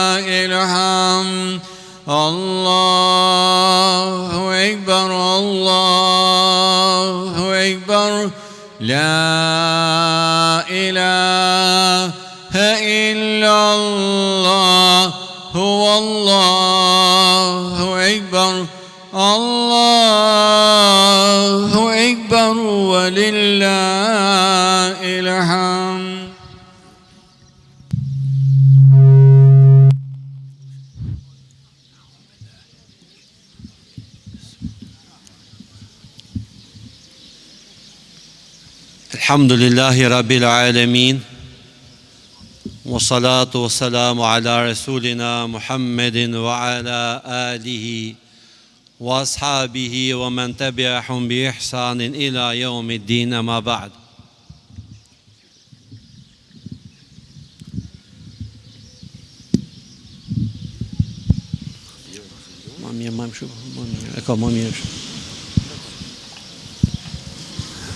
الحمد الله أكبر الله أكبر لا إله إلا الله هو الله أكبر الله أكبر ولله الحمد. الحمد لله رب العالمين والصلاة والسلام على رسولنا محمد وعلى آله وأصحابه ومن تبعهم بإحسان إلى يوم الدين ما بعد.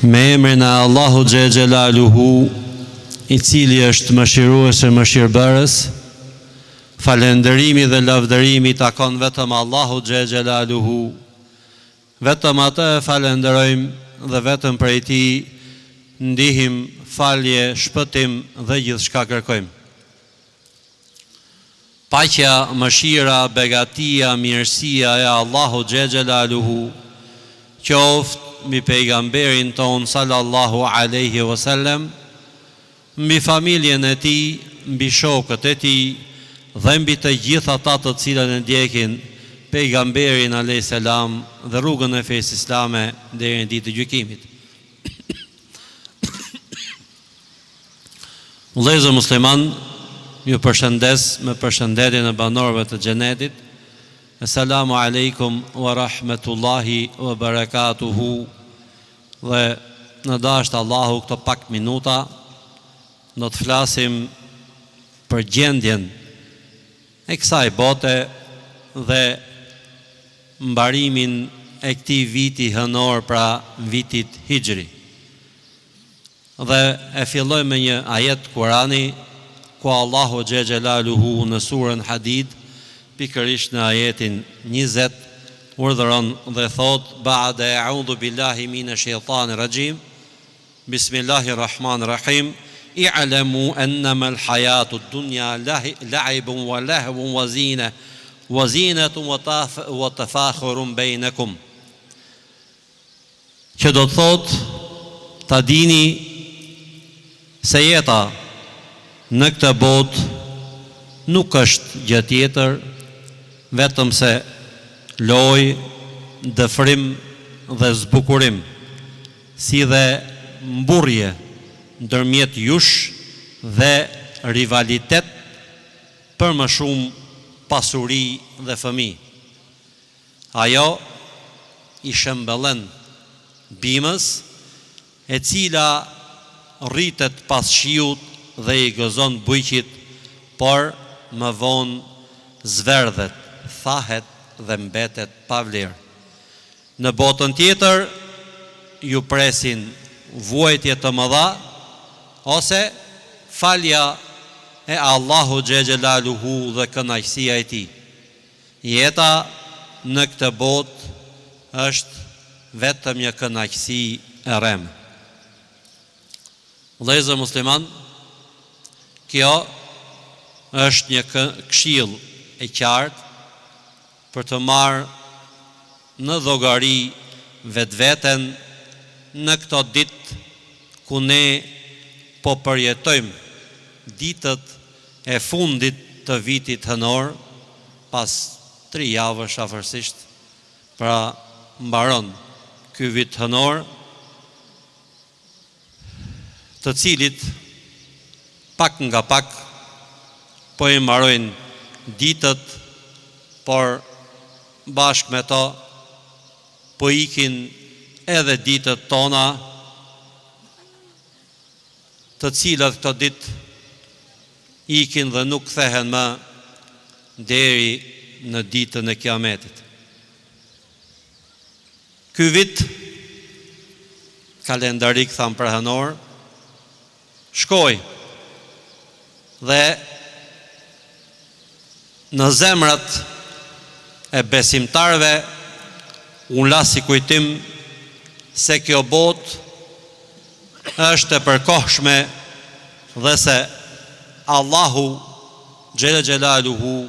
Me emrin e Allahu Xhe Xhelaluhu, i cili është mëshirues e mëshirbërës, falënderimi dhe lavdërimi takon vetëm Allahu Xhe Xhelaluhu. Vetëm atë e falenderojmë dhe vetëm prej tij ndihim, falje, shpëtim dhe gjithçka kërkojmë. Paqja, mëshira, begatia, mirësia e Allahu Xhe Xhelaluhu qoftë mbi pejgamberin ton sallallahu alaihi wasallam, mbi familjen e tij, mbi shokët e tij dhe mbi të gjithë ata të cilët e ndjekin pejgamberin alayhis salam dhe rrugën e fesë islame deri në ditën e gjykimit. Vëllezër musliman, ju përshëndes me përshëndetjen e banorëve të xhenetit. Assalamu alaikum wa rahmetullahi wa barakatuhu. Dhe në dashtë Allahu këto pak minuta do të flasim për gjendjen e kësaj bote dhe mbarimin e këtij viti hënor, pra vitit Hijri. Dhe e filloj me një ajet Kurani ku Allahu Xhe Xhelaluhu në surën Hadid, pikërisht në ajetin 20, urdhëron dhe thot: Ba'da a'udhu billahi minash shaitanir rajim. Bismillahirrahmanirrahim. I'lamu annama al-hayatu ad-dunya la'ibun wa lahwun wa zinatun wa tafakhurun bainakum. Që do të thot, ta dini se jeta në këtë botë nuk është gjë tjetër vetëm se lojë, dëfrim dhe zbukurim, si dhe mburrje ndërmjet jush dhe rivalitet për më shumë pasuri dhe fëmijë. Ajo i shembëllën bimës, e cila rritet pas shiut dhe i gëzon bujqit, por më vonë zverdhet, thahet dhe mbetet pa vlerë. Në botën tjetër ju presin vuajtje të mëdha ose falja e Allahu Xhe Xhelaluhu dhe kënaqësia e tij. Jeta në këtë botë është vetëm një kënaqësi e rrem. Vëllezër musliman, kjo është një këshill e qartë për të marrë në llogari vetveten në këto ditë ku ne po përjetojmë ditët e fundit të vitit hënor, pas 3 javësh afërsisht, pra mbaron ky vit hënor, të cilit pak nga pak po i mbarojnë ditët, por bashkë me to po ikin edhe ditët tona, të cilat këto ditë ikin dhe nuk kthehen më deri në ditën e Kiametit. Ky vit kalendarik tham për hënor shkoi dhe në zemrat e besimtarve unë la si kujtim se kjo botë është e përkohshme dhe se Allahu Gjelle Gjelaluhu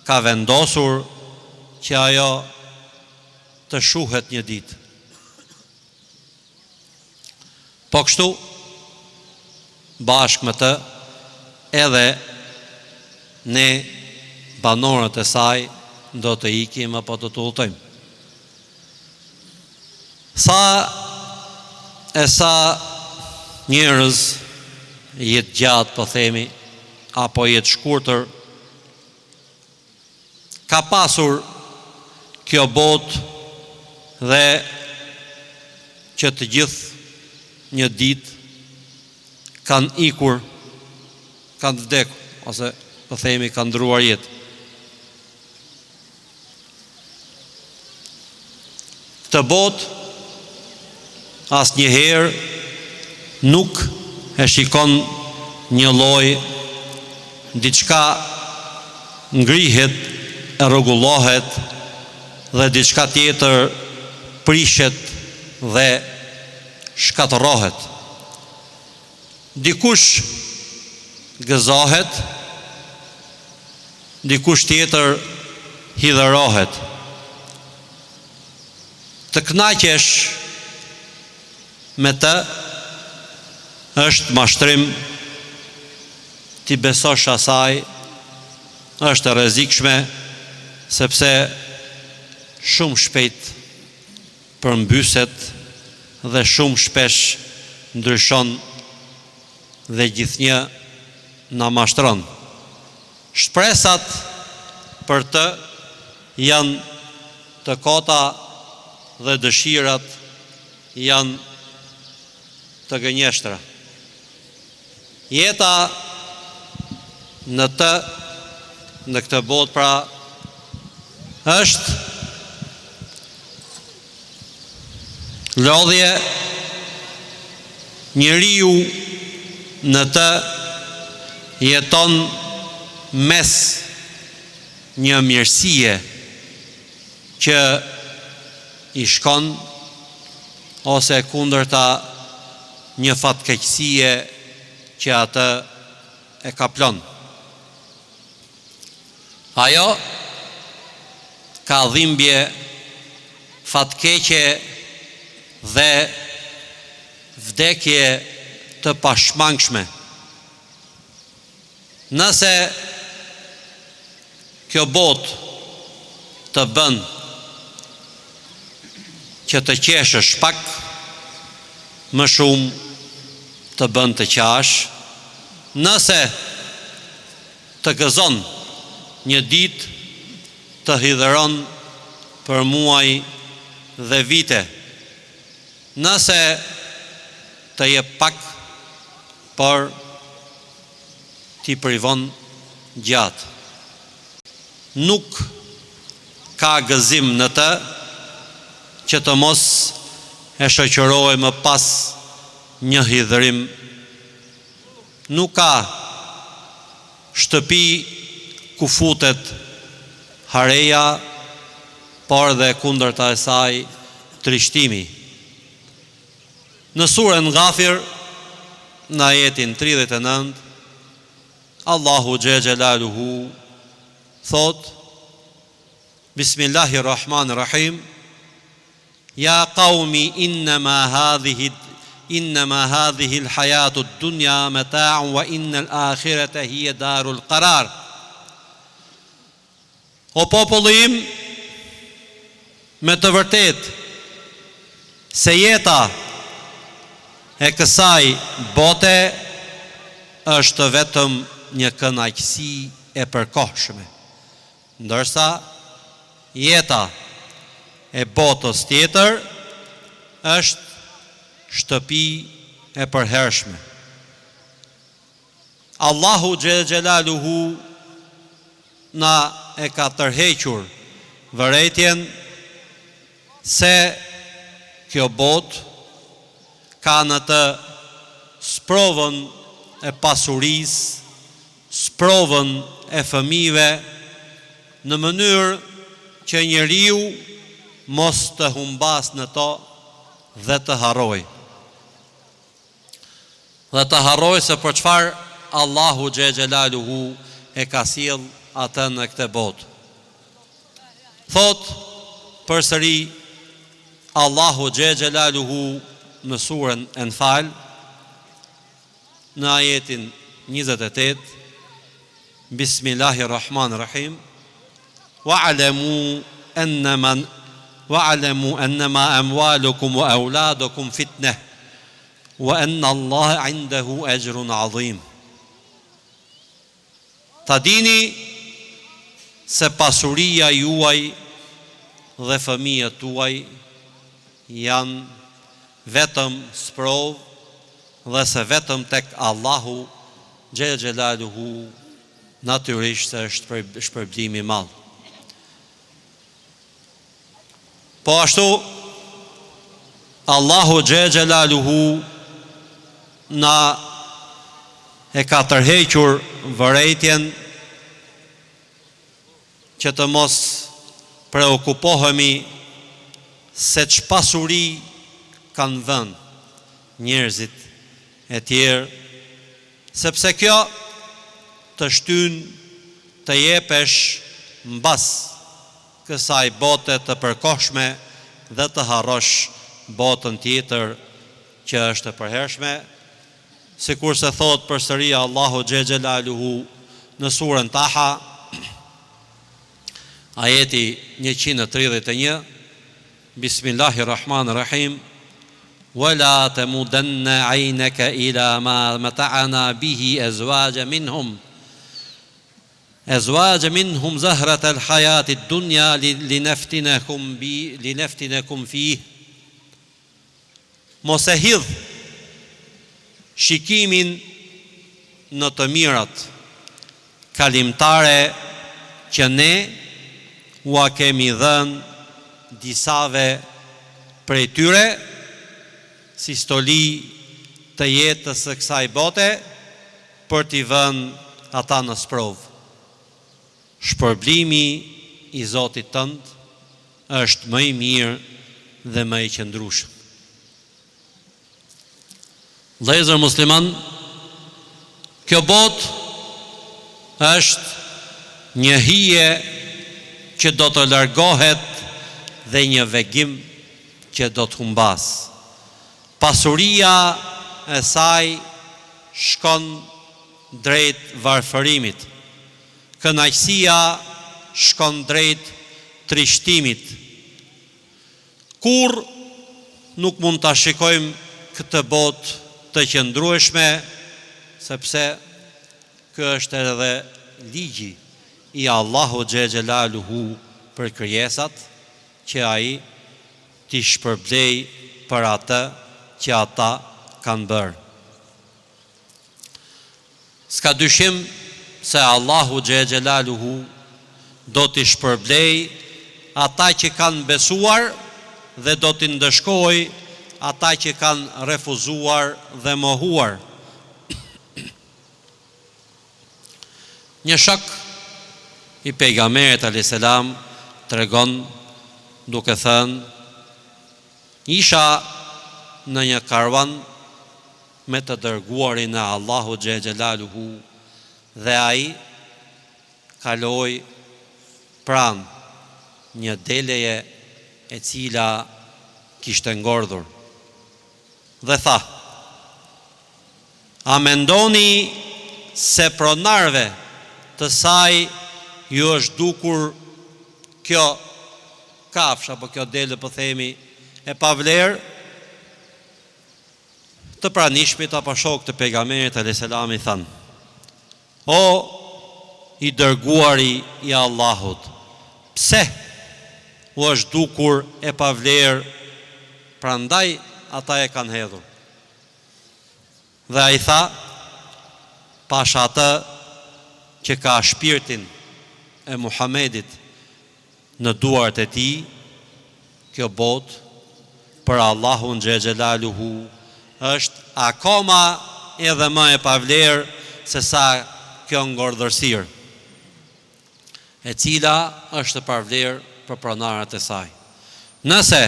ka vendosur që ajo të shuhet një ditë. Po kështu, bashkë me të, edhe ne banorët e saj do të ikim apo të udhtojmë. Sa njerëz jetë gjatë, po themi, apo jetë shkurtër, ka pasur kjo botë dhe që të gjithë një ditë kanë ikur, kanë vdekur, ose po themi kanë ndruar jetë. Këtë botë asnjëherë nuk e shikon një lloj, diçka ngrihet, e rregullohet dhe diçka tjetër prishet dhe shkatërrohet. Dikush gëzohet, dikush tjetër hidhërohet. Të kënaqesh me të është mashtrim, ti besosh asaj është e rrezikshme, sepse shumë shpejt përmbyset dhe shumë shpesh ndryshon dhe gjithnjë na mashtron. Shpresat për të janë të kota dhe dëshirat janë të gënjeshtra. Jeta në këtë botë pra është lodhje, njeriu në të jeton mes një mirësie që i shkon ose kundërta një fatkeqësie që atë e kaplon. Ajo ka dhimbje, fatkeqe dhe vdekje të pashmangshme. Nëse kjo botë të bën që të qeshësh pak, më shumë të bën të qash. Nëse të gëzon një ditë, të hidhëron për muaj dhe vite. Nëse të jep pak, por t'i privon gjatë. Nuk ka gëzim në të që të mos e shoqëroj më pas një hidhërim. Nuk ka shtëpi ku futet hareja, por dhe kundërta e saj trishtimi. Në surën Ghafir, në ajetin 39, Allahu Gjelaluhu thot: Bismillahirrahmanirrahim, Ja qaumi innama hadhihi al-hayatu ad-dunya mata'un wa innal akhirata hiya darul qarar. O populli im, me të vërtet se jeta e kësaj bote është vetëm një kënaqësi e përkohshme, ndërsa jeta e botës tjetër është shtëpi e përhershme. Allahu Gjelaluhu na e ka tërhequr vërejtjen se kjo botë ka në të sprovën e pasurisë, sprovën e fëmijëve, në mënyrë që njeriu mos të humbas në to dhe të harroj. Dhe të harroj se për çfarë Allahu xhelaluhu e ka sjell atë në këtë botë. Thot përsëri Allahu xhelaluhu në surën Enfal në ajetin 28: Bismillahirrahmanirrahim. Wa'lamu annama amwalukum wa auladukum fitnah wa anna Allaha 'indahu ajrun 'azim. Ta dini se pasuria juaj dhe fëmijët tuaj janë vetëm sprov dhe se vetëm tek Allahu xhelaluhu natyrisht është shpërblimi i madh. Po ashtu Allahu xhelaluhu na e ka tërhequr vërejtjen që të mos preokupohemi se ç'pasuri kanë vënë njerëzit e tjerë, sepse kjo të shtyn të jepesh mbas kësaj bote të përkohshme dhe të harrosh botën tjetër që është e përhershme, sikur se thot përsëri Allahu xhelaluhu në surën Taha, ajeti 131: Bismillahirrahmanirrahim. Wala tamudanna 'aynaka ila ma mata'na bihi azwaja minhum zahrat al-hayati ad-dunya linaftinakum fih. Mos e hidh shikimin në të mirat kalimtare që ne ua kemi dhënë disave prej tyre si stoli të jetës së kësaj bote për t'i vënë ata në sprov. Shpërblimi i Zotit tënd është më i mirë dhe më i qëndrueshëm. Vëllezër musliman, kjo botë është një hije që do të largohet dhe një vegim që do të humbas. Pasuria e saj shkon drejt varfërimit. Kënaqësia shkon drejt trishtimit. Kur nuk mund ta shikojmë këtë botë të qëndrueshme, sepse ky është edhe ligji i Allahu xhelaluhu për krijesat, që ai t'i shpërblej për atë që ata kanë bërë. S'ka dyshim se Allahu xhelaluhu do t'i shpërblej ata që kanë besuar dhe do t'i ndëshkoj ata që kanë refuzuar dhe mohuar. Një shok i pejgamberit alayhis salam tregon duke thënë: isha në një karvan me të dërguarin e Allahu xhelaluhu dhe ai kaloi pranë një deleje e cila kishte ngordhur dhe tha: a mendoni se pronarve të saj ju është dukur kjo kafsh apo kjo dele, po themi, e pavlerë? Të pranishmit apo shok të pejgamberit alayhis salam i thanë: o i dërguari i Allahut, pse u është dukur e pavlerë? Prandaj ata e kanë hedhur. Dhe ai tha: pash atë që ka shpirtin e Muhamedit në duart e tij, kjo botë për Allahun xhelaluhu është akoma edhe më e pavlerë se sa kjo ngordhërsirë. e cila është parvlerë për pronarët e saj. Nëse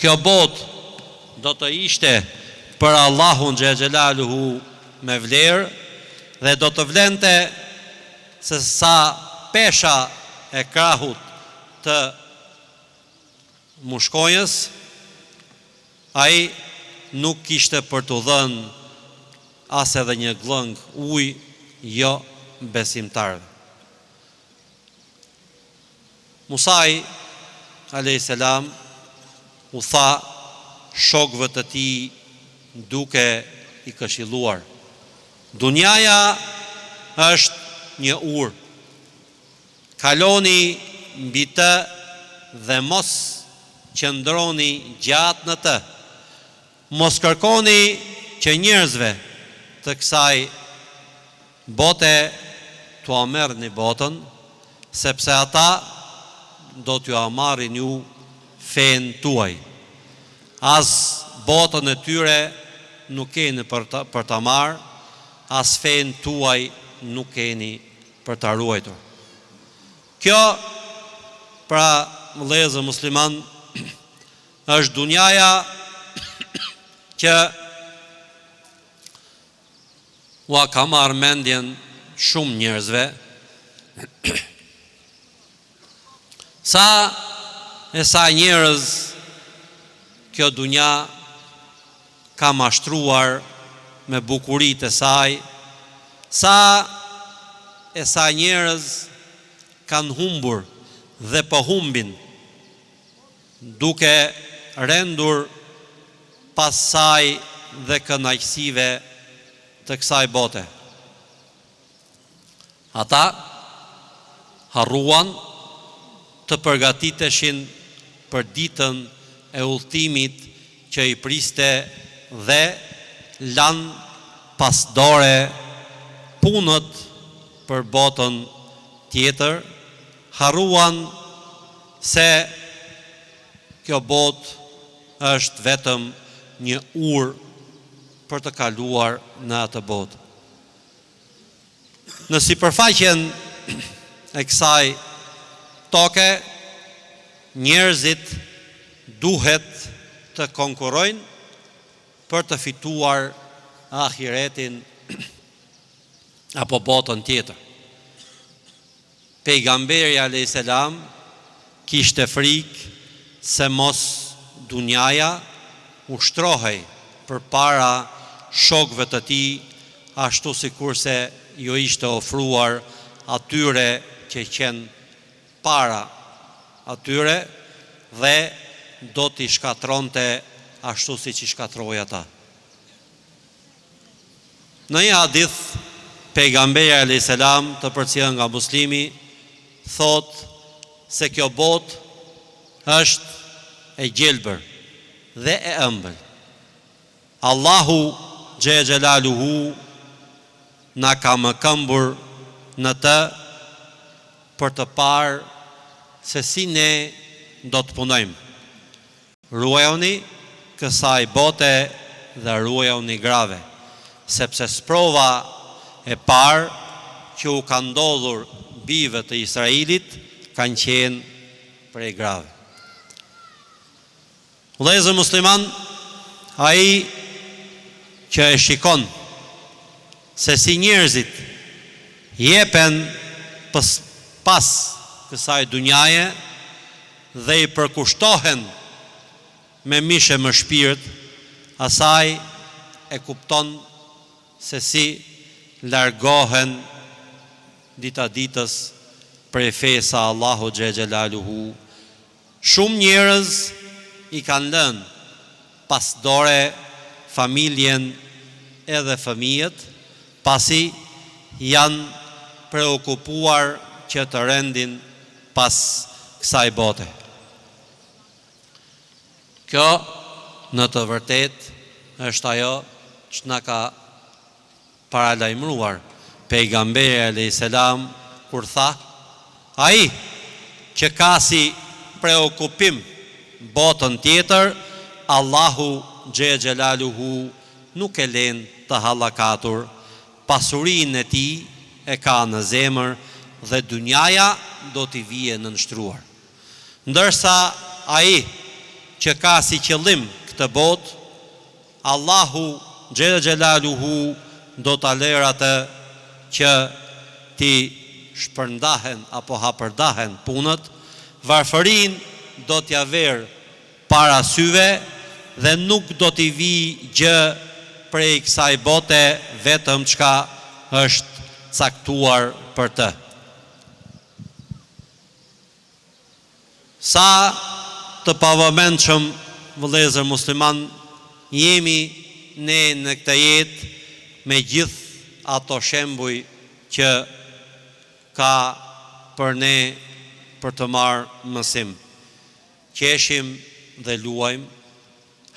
kjo botë do të ishte për Allahun xhelaluhu me vlerë dhe do të vlente se sa pesha e krahut të mushkojës, ai nuk kishte për të dhënë as edhe një glëng ujë jo besimtarëve. Musai a.s. u tha shokëve të tij duke i këshilluar: Dunjaja është një urë. Kaloni mbi të dhe mos qëndroni gjatë në të. Mos kërkoni që njerëzve të kësaj bote t'u merrni botën, sepse ata do t'ju marrin ju fen tuaj. As botën e tyre nuk keni për ta marrë, as fen tuaj nuk keni për ta ruajtur. Kjo, pra vëllezër musliman, është dunjaja që ua ka marrë mendjen shumë njerëzve. Sa njerëz kjo dunja ka mashtruar me bukuritë e saj, sa njerëz kanë humbur dhe po humbin, duke rendur pas saj dhe kënaqësive të kësaj bote. Ata harruan të përgatiteshin për ditën e udhëtimit që i priste dhe lanë pas dore punët për botën tjetër. Harruan se kjo botë është vetëm një urë për të kaluar në atë botë. Në sipërfaqen e kësaj toke, njerëzit duhet të konkurrojnë për të fituar ahiretin apo botën tjetër. Pejgamberi a.s. kishte frikë se mos dunjaja ushtrohej për para shokëve të tij, ashtu sikurse jo ishte ofruar atyre që qenë para atyre dhe do t'i shkatronte ashtu si që shkatroi ata. Në një hadith, pejgamberi a.s. të përcjellën nga Muslimi, thot se kjo botë është e gjelbër dhe e ëmbël. Allahu xhelaluhu na ka më këmbur në të për të parë se si ne do të punojmë. Ruajoni kësaj bote dhe ruajoni grave, sepse sprova e parë që u ka ndodhur bijve të Israilit kanë qenë prej grave. Vëllezër musliman, ai që e shikon se si njerëzit jepen pas kësaj dunjaje dhe i përkushtohen me mishe më shpirt, asaj e kupton se si largohen dita ditës prej fesa Allahu xhelaluhu. Shumë njerëz i kanë lënë pas dore familjen edhe fëmijët, pasi janë preokupuar që të rendin pas kësaj bote. Kjo në të vërtet është ajo që na ka paralajmëruar pejgamberi a.s. kur tha: ai që ka si preokupim botën tjetër, Allahu xhelaluhu nuk e len të hallakatur, pasurinë e tij e ka në zemër dhe dunjaja do t'i vije në nështruar. Ndërsa ai që ka si qëllim këtë botë, Allahu Gjelle Gjelaluhu do t'a lërë atë që ti shpërndahen apo hapërdahen punët, varfërin do t'ja verë para syve dhe nuk do t'i vi gjë prej kësaj bote vetëm çka është caktuar për të. Sa të pavëmendshëm, vëllezër musliman, jemi ne në këtë jetë me gjithë ato shembuj që ka për ne për të marrë mësim. Qeshim dhe luajmë,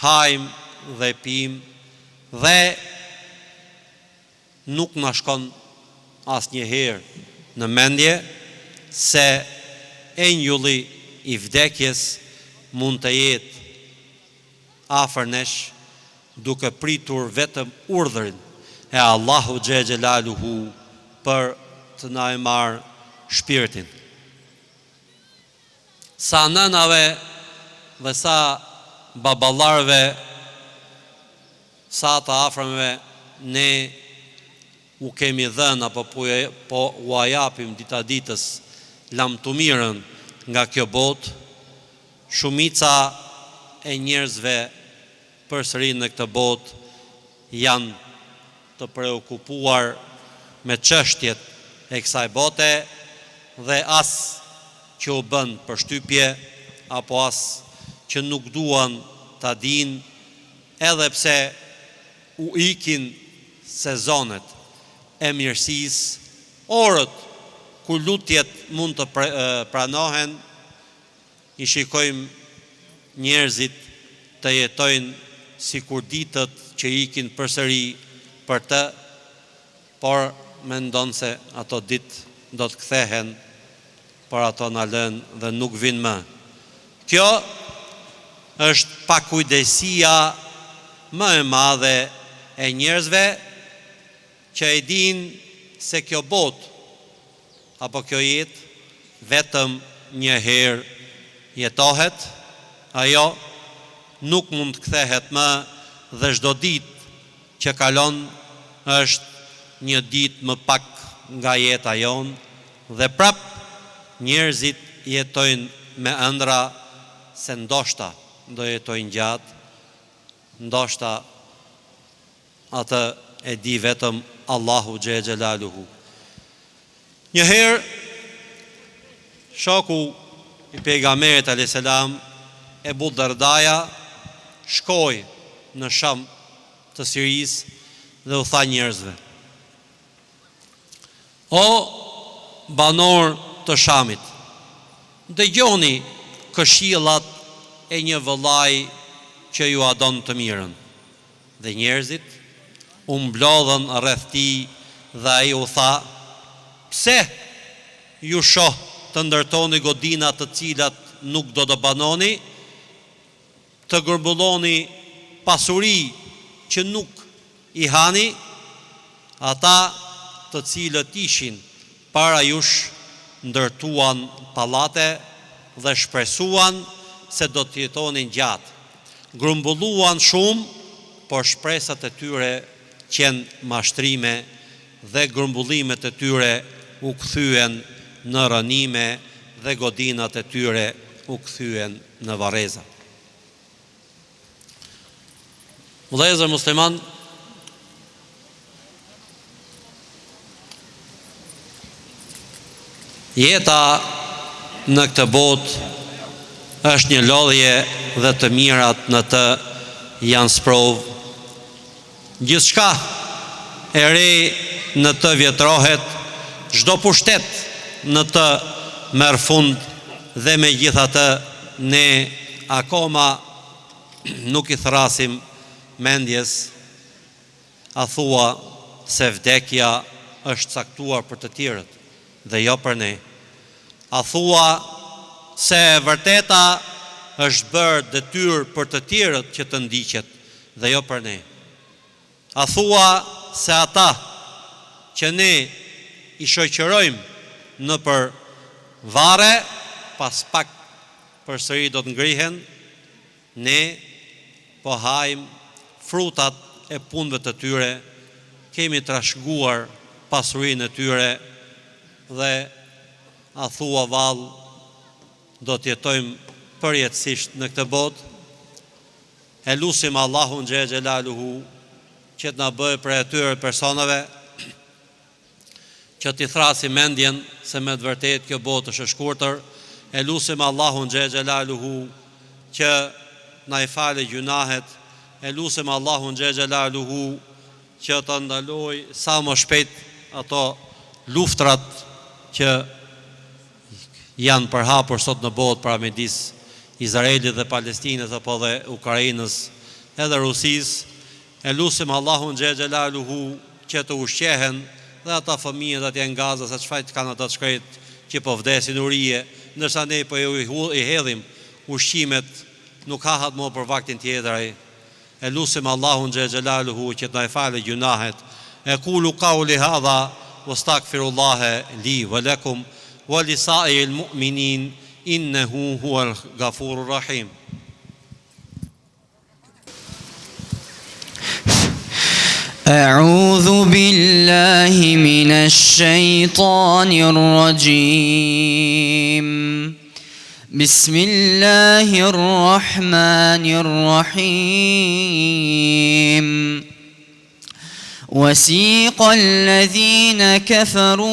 hajmë dhe pijmë dhe nuk na shkon asnjëherë në mendje se enjulli i vdekjes mund të jetë afër nesh, duke pritur vetëm urdhrin e Allahu Xhelaluhu për të na e marrë shpirtin. Sa nënave dhe sa baballarëve, sa të afërmëve ne u kemi dhënë apo po u ajapim dita ditës lam të mirën nga kjo botë, shumica e njerëzve përsëri në këtë botë janë të preokupuar me çështjet e kësaj bote dhe as që u bën përshtypje apo as që nuk duan ta dinë, edhe pse u ikin sezonet e mirësisë, orët ku lutjet mund të pranohen, i shikojmë njerëzit të jetojnë sikur ditët që ikin përsëri për të, por mendon se ato ditë do të kthehen, por ato na lënë dhe nuk vinë më. Kjo është pakujdesia më e madhe e njerëzve që e dinë se kjo botë apo kjo jetë vetëm një herë jetohet, ajo nuk mund të kthehet më dhe çdo ditë që kalon është një ditë më pak nga jeta jonë dhe prap njerëzit jetojnë me ëndra se ndoshta do jetojnë gjatë, ndoshta atë e di vetëm Allahu Xhelaluhu. Njëherë shoku i pejgamberit alayhis salam, Ebu Dardaja, shkoi në Sham të Sirisë dhe u tha njerëzve: "O banor të Shamit, dëgjoni këshillat e një vëllai që ju a don të mirën." Dhe njerëzit u mblodhën rreth tij dhe ai u tha: "Pse ju shoh të ndërtoni godina të cilat nuk do të banoni, të grumbulloni pasuri që nuk i hani, ata të cilët ishin para jush ndërtuan pallate dhe shpresuan se do të jetonin gjatë. Grumbulluan shumë, por shpresat e tyre qenë mashtrime dhe grumbullimet e tyre u kthyen në rënime dhe godinat e tyre u kthyen në varreza." Vëllezër musliman, jeta në këtë botë është një lodhje dhe të mirat në të janë sprov. Gjithçka e re në të vjetrohet, çdo pushtet në të merr fund dhe megjithatë ne akoma nuk i thrasim mendjes, a thua se vdekja është caktuar për të tjerët dhe jo për ne. A thua se vërteta është bërë detyrë për të tjerët që të ndiqet dhe jo për ne. A thua se ata që ne i shoqërojmë në për vare, pas pak përsëri do të ngrihen, ne po hajmë frutat e punëve të tyre, kemi trashëguar pasurinë e tyre dhe a thua vallë do të jetojmë përjetësisht në këtë botë. E lusim Allahun xhelaluhu që të na bëjë për atyre personave që t'i thrasim mendjen se me të vërtetë kjo botë është e shkurtër. E lusim Allahun xhelaluhu që na i falë gjunahet. E lusim Allahun xhelaluhu që të ndaloj sa më shpejt ato luftrat që janë përhapur sot në botë pra midis Izraelit dhe Palestinës apo dhe Ukrainës edhe Rusisë. E lusim Allahun xhelaluhu që të ushqehen dhe ata fëmijët atje në Gaza sa çfarë kanë ata të shkret që po vdesin urije, ndërsa ne po i hedhim ushqimet, nuk hahat më për vaktin tjetër ai. E lusim Allahun xhelaluhu që të na falë gjunahet. E qulu qawli hadha wastaghfirullaha li wa lakum wa li sa'il mu'minin innahu huwal ghafurur rahim. أعوذ بالله من الشيطان الرجيم بسم الله الرحمن الرحيم وسيق الذين كفروا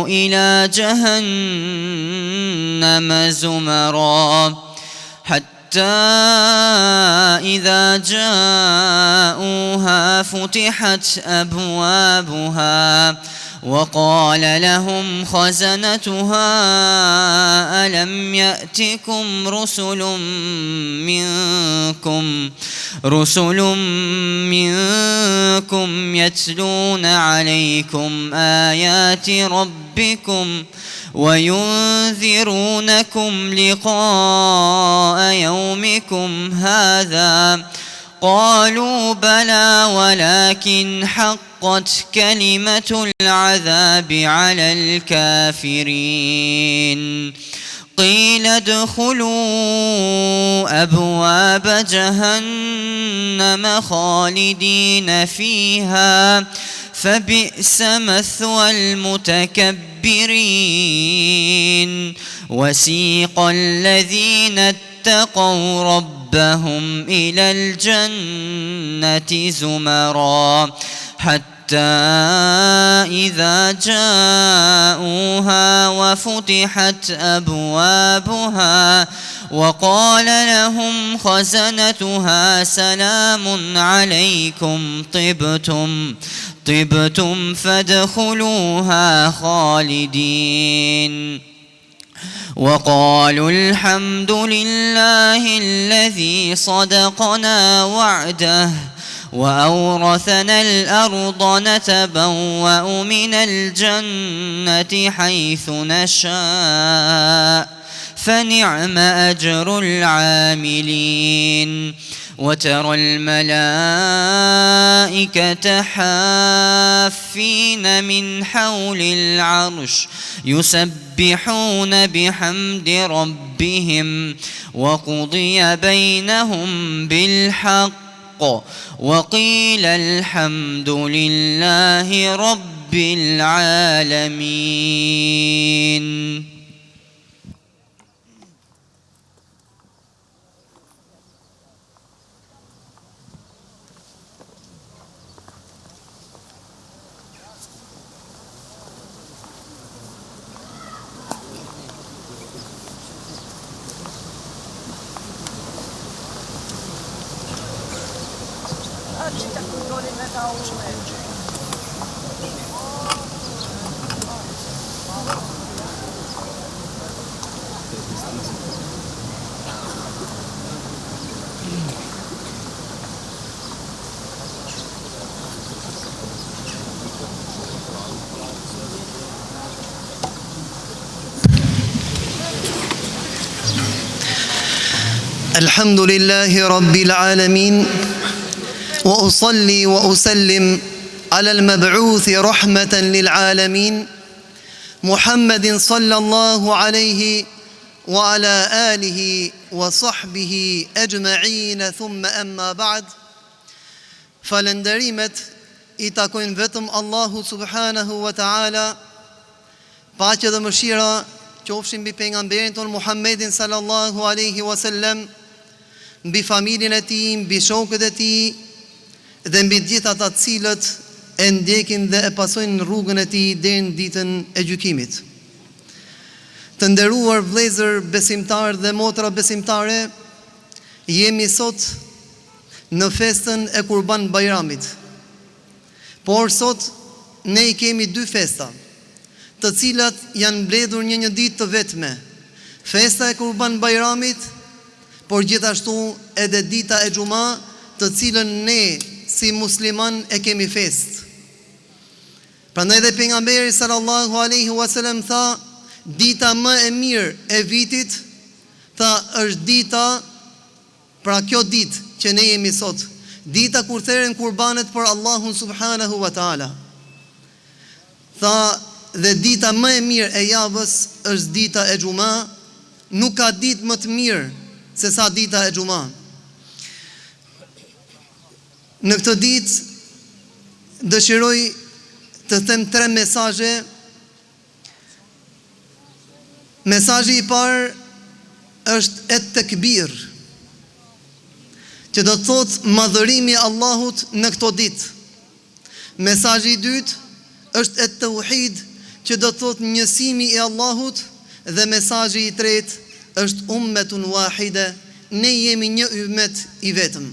إلى جهنم زمرا حتى إذا جاءوها فتحت أبوابها وقال لهم خزنتها ألم يأتكم رسل منكم يتلون عليكم آيات ربكم وينذرونكم لقاء يومكم هذا قالوا بلى ولكن حقت كلمة العذاب على الكافرين قيل ادخلوا أبواب جهنم خالدين فيها فبئس مثوى المتكبرين وسيق الذين اتقوا ربهم إلى الجنة زمرا حتى إذا جاءوها وفتحت أبوابها وقال لهم خزنتها سلام عليكم طبتم فادخلوها خالدين وقالوا الحمد لله الذي صدقنا وعده وأورثنا الأرض نتبوأ من الجنة حيث نشاء فنعم أجر العاملين وترى الملائكة حافين من حول العرش يسبحون بحمد ربهم وقضي بينهم بالحق وقيل الحمد لله رب العالمين. الحمد لله رب العالمين وأصلي وأسلم على المبعوث رحمة للعالمين Muhammedin sallallahu alaihi wa ala alihi wa sahbihi ajma'in, thumma amma ba'd. Falënderimet i takojnë vetëm Allahu subhanahu wa ta'ala. Paqja dhe mëshira qofshin mbi pejgamberin ton Muhammedin sallallahu alaihi wasallam, mbi familjen e tij, mbi shokët e tij dhe mbi gjithë ata të cilët e ndjekin dhe e pasojnë rrugën e tij deri në ditën e gjykimit. Të nderuar vëllezër besimtar dhe motra besimtare, jemi sot në festën e Kurban Bayramit. Por sot ne i kemi dy festa, të cilat janë mbledhur një ditë të vetme. Festa e Kurban Bayramit, por gjithashtu edhe dita e Xuma, të cilën ne si musliman e kemi fest. Prandaj dhe pejgamberi sallallahu alaihi wasallam tha, dita më e mirë e vitit, tha, është dita, pra kjo ditë që ne jemi sot, dita kur theren kurbanet për Allahun subhanahu wa ta'ala. Tha, dhe dita më e mirë e javës është dita e Xuma, nuk ka ditë më të mirë se sa dita e Xuma. Në këtë ditë dëshiroj të them 3 mesazhe. Mesazhi i parë është et-tekbir, që do të thotë madhërimi i Allahut në këtë ditë. Mesazhi i dytë është et-tauhid, që do të thotë njësimi i Allahut, dhe mesazhi i tretë është ummetun wahide, ne jemi një ummet i vetëm.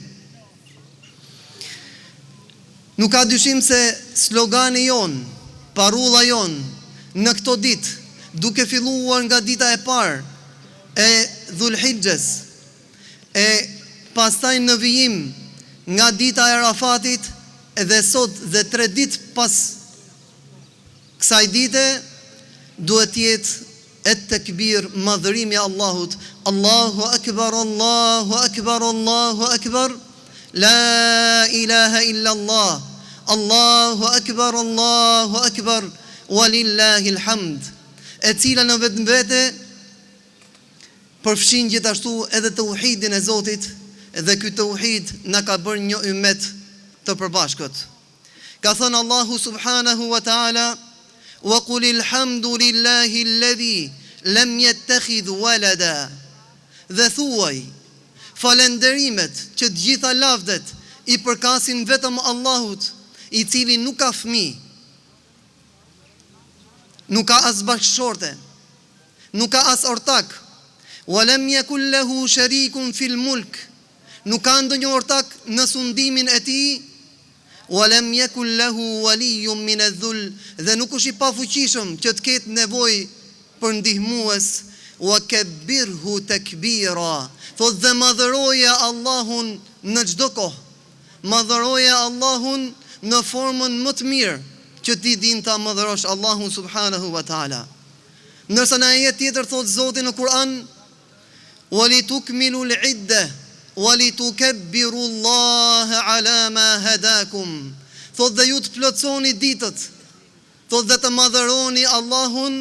Nuk ka dyshim se slogani jon, parulla jon në këtë ditë, duke filluar nga dita e parë e Dhulhijhes, e pastaj në vijim nga dita e Arafatit, dhe sot dhe 3 ditë pas kësaj dite, duhet jetë et-tekbir, madhërimi i Allahut. Allahu akbar, Allahu akbar, Allahu akbar, la ilaha illa Allah, Allahu akbar, Allahu akbar, walillahi alhamd, e cila në vetë vete përfshin gjithashtu edhe tauhidin e Zotit, dhe ky tauhid na ka bërë një ummet të përbashkët. Ka thënë Allahu subhanahu wa ta'ala, wa qul alhamdulillahi alladhi lam yattakhidh walada, dhe thuaj, falenderimet që të gjitha lavdet i përkasin vetëm Allahut, i cili nuk ka fëmijë, nuk ka as bashkëshorte, nuk ka as ortak, wa lam yakul lahu sharikun fil mulk, nuk ka ndonjë ortak në sundimin e tij, wa lam yakul lahu waliyyun min adh-dhull, dhe nuk është i pafuqishëm që të ketë nevojë për ndihmues, wa kabbirhu takbira, thot dhe madhëroje Allahun në çdo kohë, madhëroje Allahun në formën më të mirë që ti din ta madhërosh Allahun subhanahu wa ta'ala. Nërsa në ajet tjetër thot Zoti në Kur'an, walitukmilu al-idda walitukabbiru Allaha ala ma hadakum, thot dhe ju të plotësoni ditët, thot dhe të madhëroni Allahun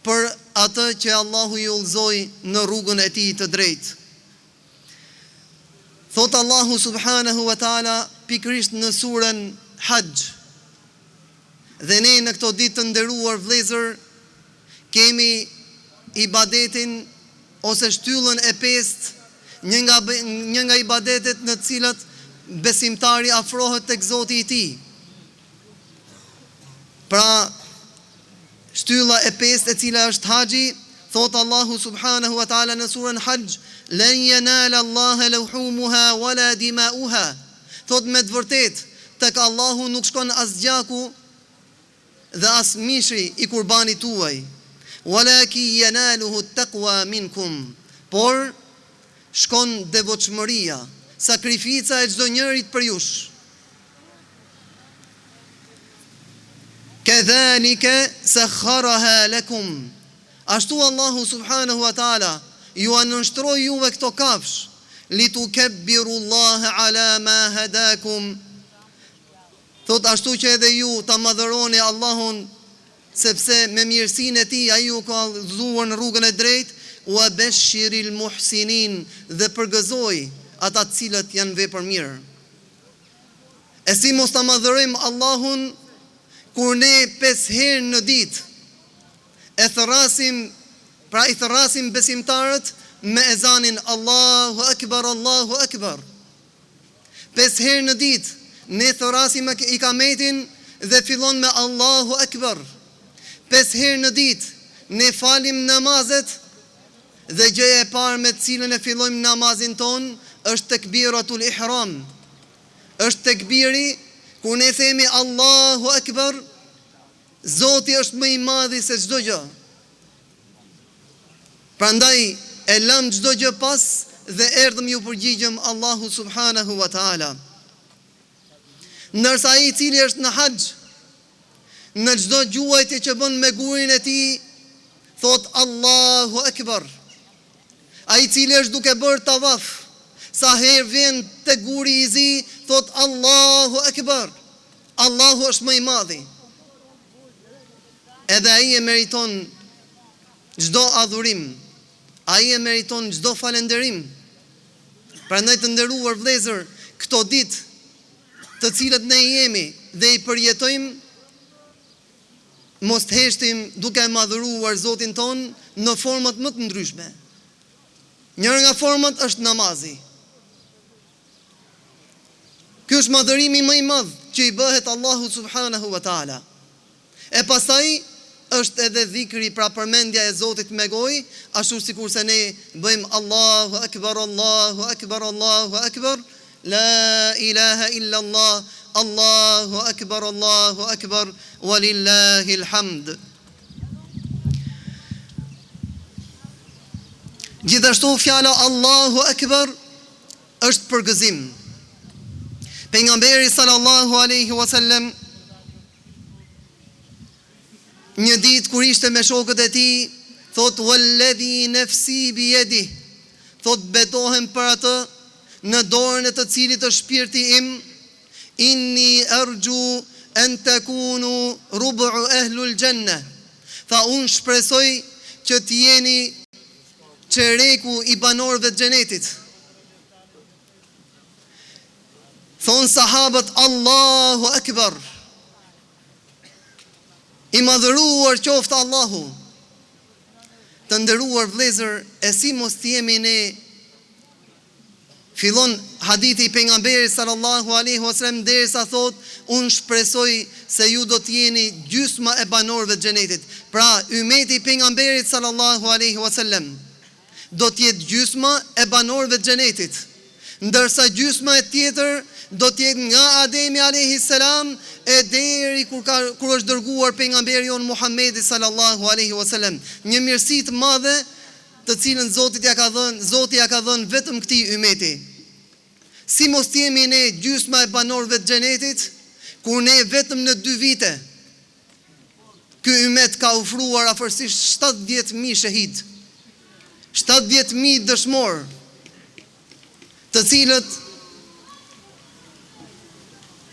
për atë që Allahu ju udhëzoi në rrugën e tij të drejtë. Thot Allahu subhanahu wa ta'ala pikërisht në surën Hajj, dhe ne në këto ditë të nderuar vëllezër kemi ibadetin ose shtyllën e 5, një nga ibadetet në të cilat besimtari afrohet tek Zoti i tij. Pra shtylla e 5 e cila është haxhi, thot Allahu subhanahu wa ta'ala në surën Hajj, lan yanala Allaha luhumuha wala dima'uha, thot me të vërtet tek Allahu nuk shkon as gjaku dhe as mishri i kurbanit tuaj, walaki yanaluhu at-taqwa minkum, por shkon devotshmëria, sakrifica e çdo njërit për jush. Kadhalika sakharaha lakum, ashtu Allahu subhanahu wa ta'ala ju anështroi juve këto kafsh, litukabbiru Allaha ala ma hadakum, thot ashtu që edhe ju ta madhëroni Allahun sepse me mirësinë e tij ai u ka udhëzuar në rrugën e drejtë, wa bashiril muhsinin, dhe përgëzoi ata të cilët janë vepër mirë. E si mos ta madhërojmë Allahun kur ne 5 herë në ditë i thrasim besimtarët me ezanin Allahu Akbar, Allahu Akbar. 5 herë në ditë ne thrasim ikametin dhe fillon me Allahu Akbar. 5 herë në ditë ne falim namazet dhe gjëja e parë me të cilën e fillojmë namazin ton është tekbiratul ihram. Është tekbiri ku ne themi Allahu Akbar, Zoti është më i madhi se çdo gjë. Prandaj e lëm çdo gjë pas dhe erdhëm ju përgjigjëm Allahu subhanahu wa taala. Ndërsa ai i cili është në haxh, në çdo gjuajtje që bën me gurin e tij, thot Allahu Akbar. Ai i cili është duke bërë tavaf, sa herë vjen te guri i zi, thot Allahu Akbar. Allahu është më i madhi. Edhe ai e meriton çdo adhurim, ai e meriton çdo falënderim. Prandaj të nderuar vëllezër, këto ditë të cilët ne jemi dhe i përjetojmë, mos të heshtim duke madhëruar Zotin ton në format më të ndryshme. Njëra nga format është namazi. Ky është madhërimi më i madh që i bëhet Allahu subhanahu wa taala. E pastaj është edhe dhikri, pra përmendja e Zotit me gojë, ashtu sikurse ne bëjmë Allahu Akbar, Allahu Akbar, Allahu Akbar, la ilaha illa Allah, Allahu Akbar, Allahu Akbar, walillahil hamd. Gjithashtu fjala Allahu Akbar është përgëzim. Pejgamberi sallallahu alaihi wasallam një ditë kur ishte me shokët e tij, thot walladhi nafsi bi yadihi, thot betohem për atë në dorën e të cilit është shpirti im, inni arju an takunu rubu ahlul janna, tha unë shpresoj që të jeni çereku i banorëve të xhenetit. Thon sahabët Allahu Akbar. I madhëruar qoftë Allahu. Të nderuar vëllezër, e si mos të jemi ne. Fillon hadithi i pejgamberit sallallahu alaihi wasallam derisa thot, unë shpresoj se ju do të jeni gjysma e banorëve të xhenetit. Pra, ummeti i pejgamberit sallallahu alaihi wasallam do të jetë gjysma e banorëve të xhenetit, ndërsa gjysma e tjetër do të jetë nga Ademi alayhi salam e deri kur është dërguar pejgamberi jon Muhamedi sallallahu alaihi wasallam. Një mirësi të madhe të cilën Zoti ja ka dhënë vetëm këtij ummeti. Si mos jemi ne gjysma e banorëve të xhenetit, kur ne vetëm në 2 vite ky ummet ka ofruar afërsisht 70.000 shahid, 70.000 dëshmor, të cilët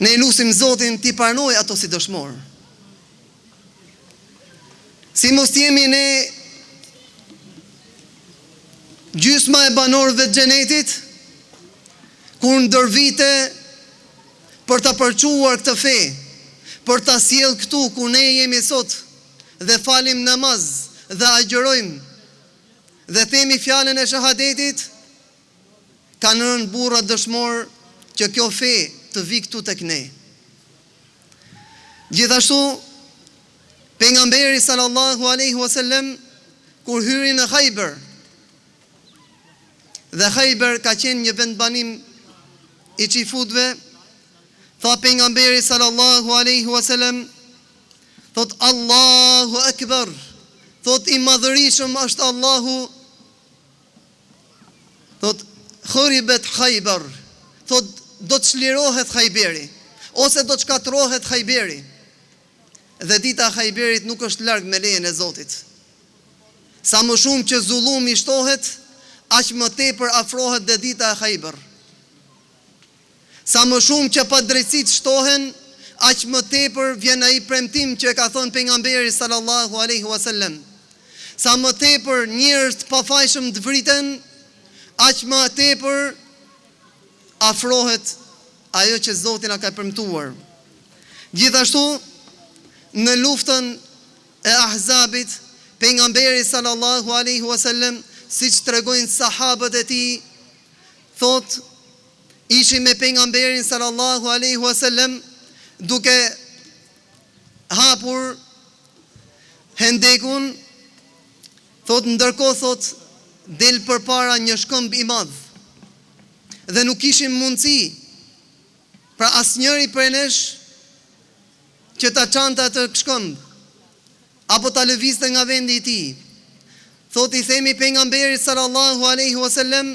ne lutim Zotin t'i pranoj ato si dëshmor. Si mos jemi ne gjysma e banorëve të xhenetit, kur ndër vite për ta përquar këtë fe, për ta sjell këtu ku ne jemi sot dhe falim namaz dhe agjërojmë dhe themi fjalën e shahadetit, kanë rënë burra dëshmor që kjo fe të vi këtu tek ne. Gjithashtu pejgamberi sallallahu alaihi wasallam kur hyri në Khaybar, dhe Khaybar ka qenë një vend banim i çifutëve, tha pejgamberi sallallahu alaihi wasallam, thot Allahu Akbar, thot i madhërisëm është Allahu, thot khuribet Khaybar, thot do të çlirohet Khayberi, ose do të shkatërrohet Khayberi. Dhe dita e Khayberit nuk është larg me lejen e Zotit. Sa më shumë që zullumi shtohet, aq më tepër afrohet dhe dita e Khayber. Sa më shumë që padrejtësitë shtohen, aq më tepër vjen ai premtim që e ka thënë pejgamberi sallallahu alaihi wasallam. Sa më tepër njerëz të pafajshëm të vriten, aq më tepër afrohet ajo që Zoti na ka premtuar. Gjithashtu në luftën e Ahzabit, pejgamberi sallallahu alaihi wasallam, siç tregojnë sahabët e tij, thot ishim me pejgamberin sallallahu alaihi wasallam duke hapur hendekun, thot ndërkohë thot del përpara një shkëmb i madh dhe nuk kishim mundësi pra asnjëri prej nesh që ta çante atë shkëmb apo ta lëvizte nga vendi i tij. Thot i themi pejgamberit sallallahu alaihi wasallam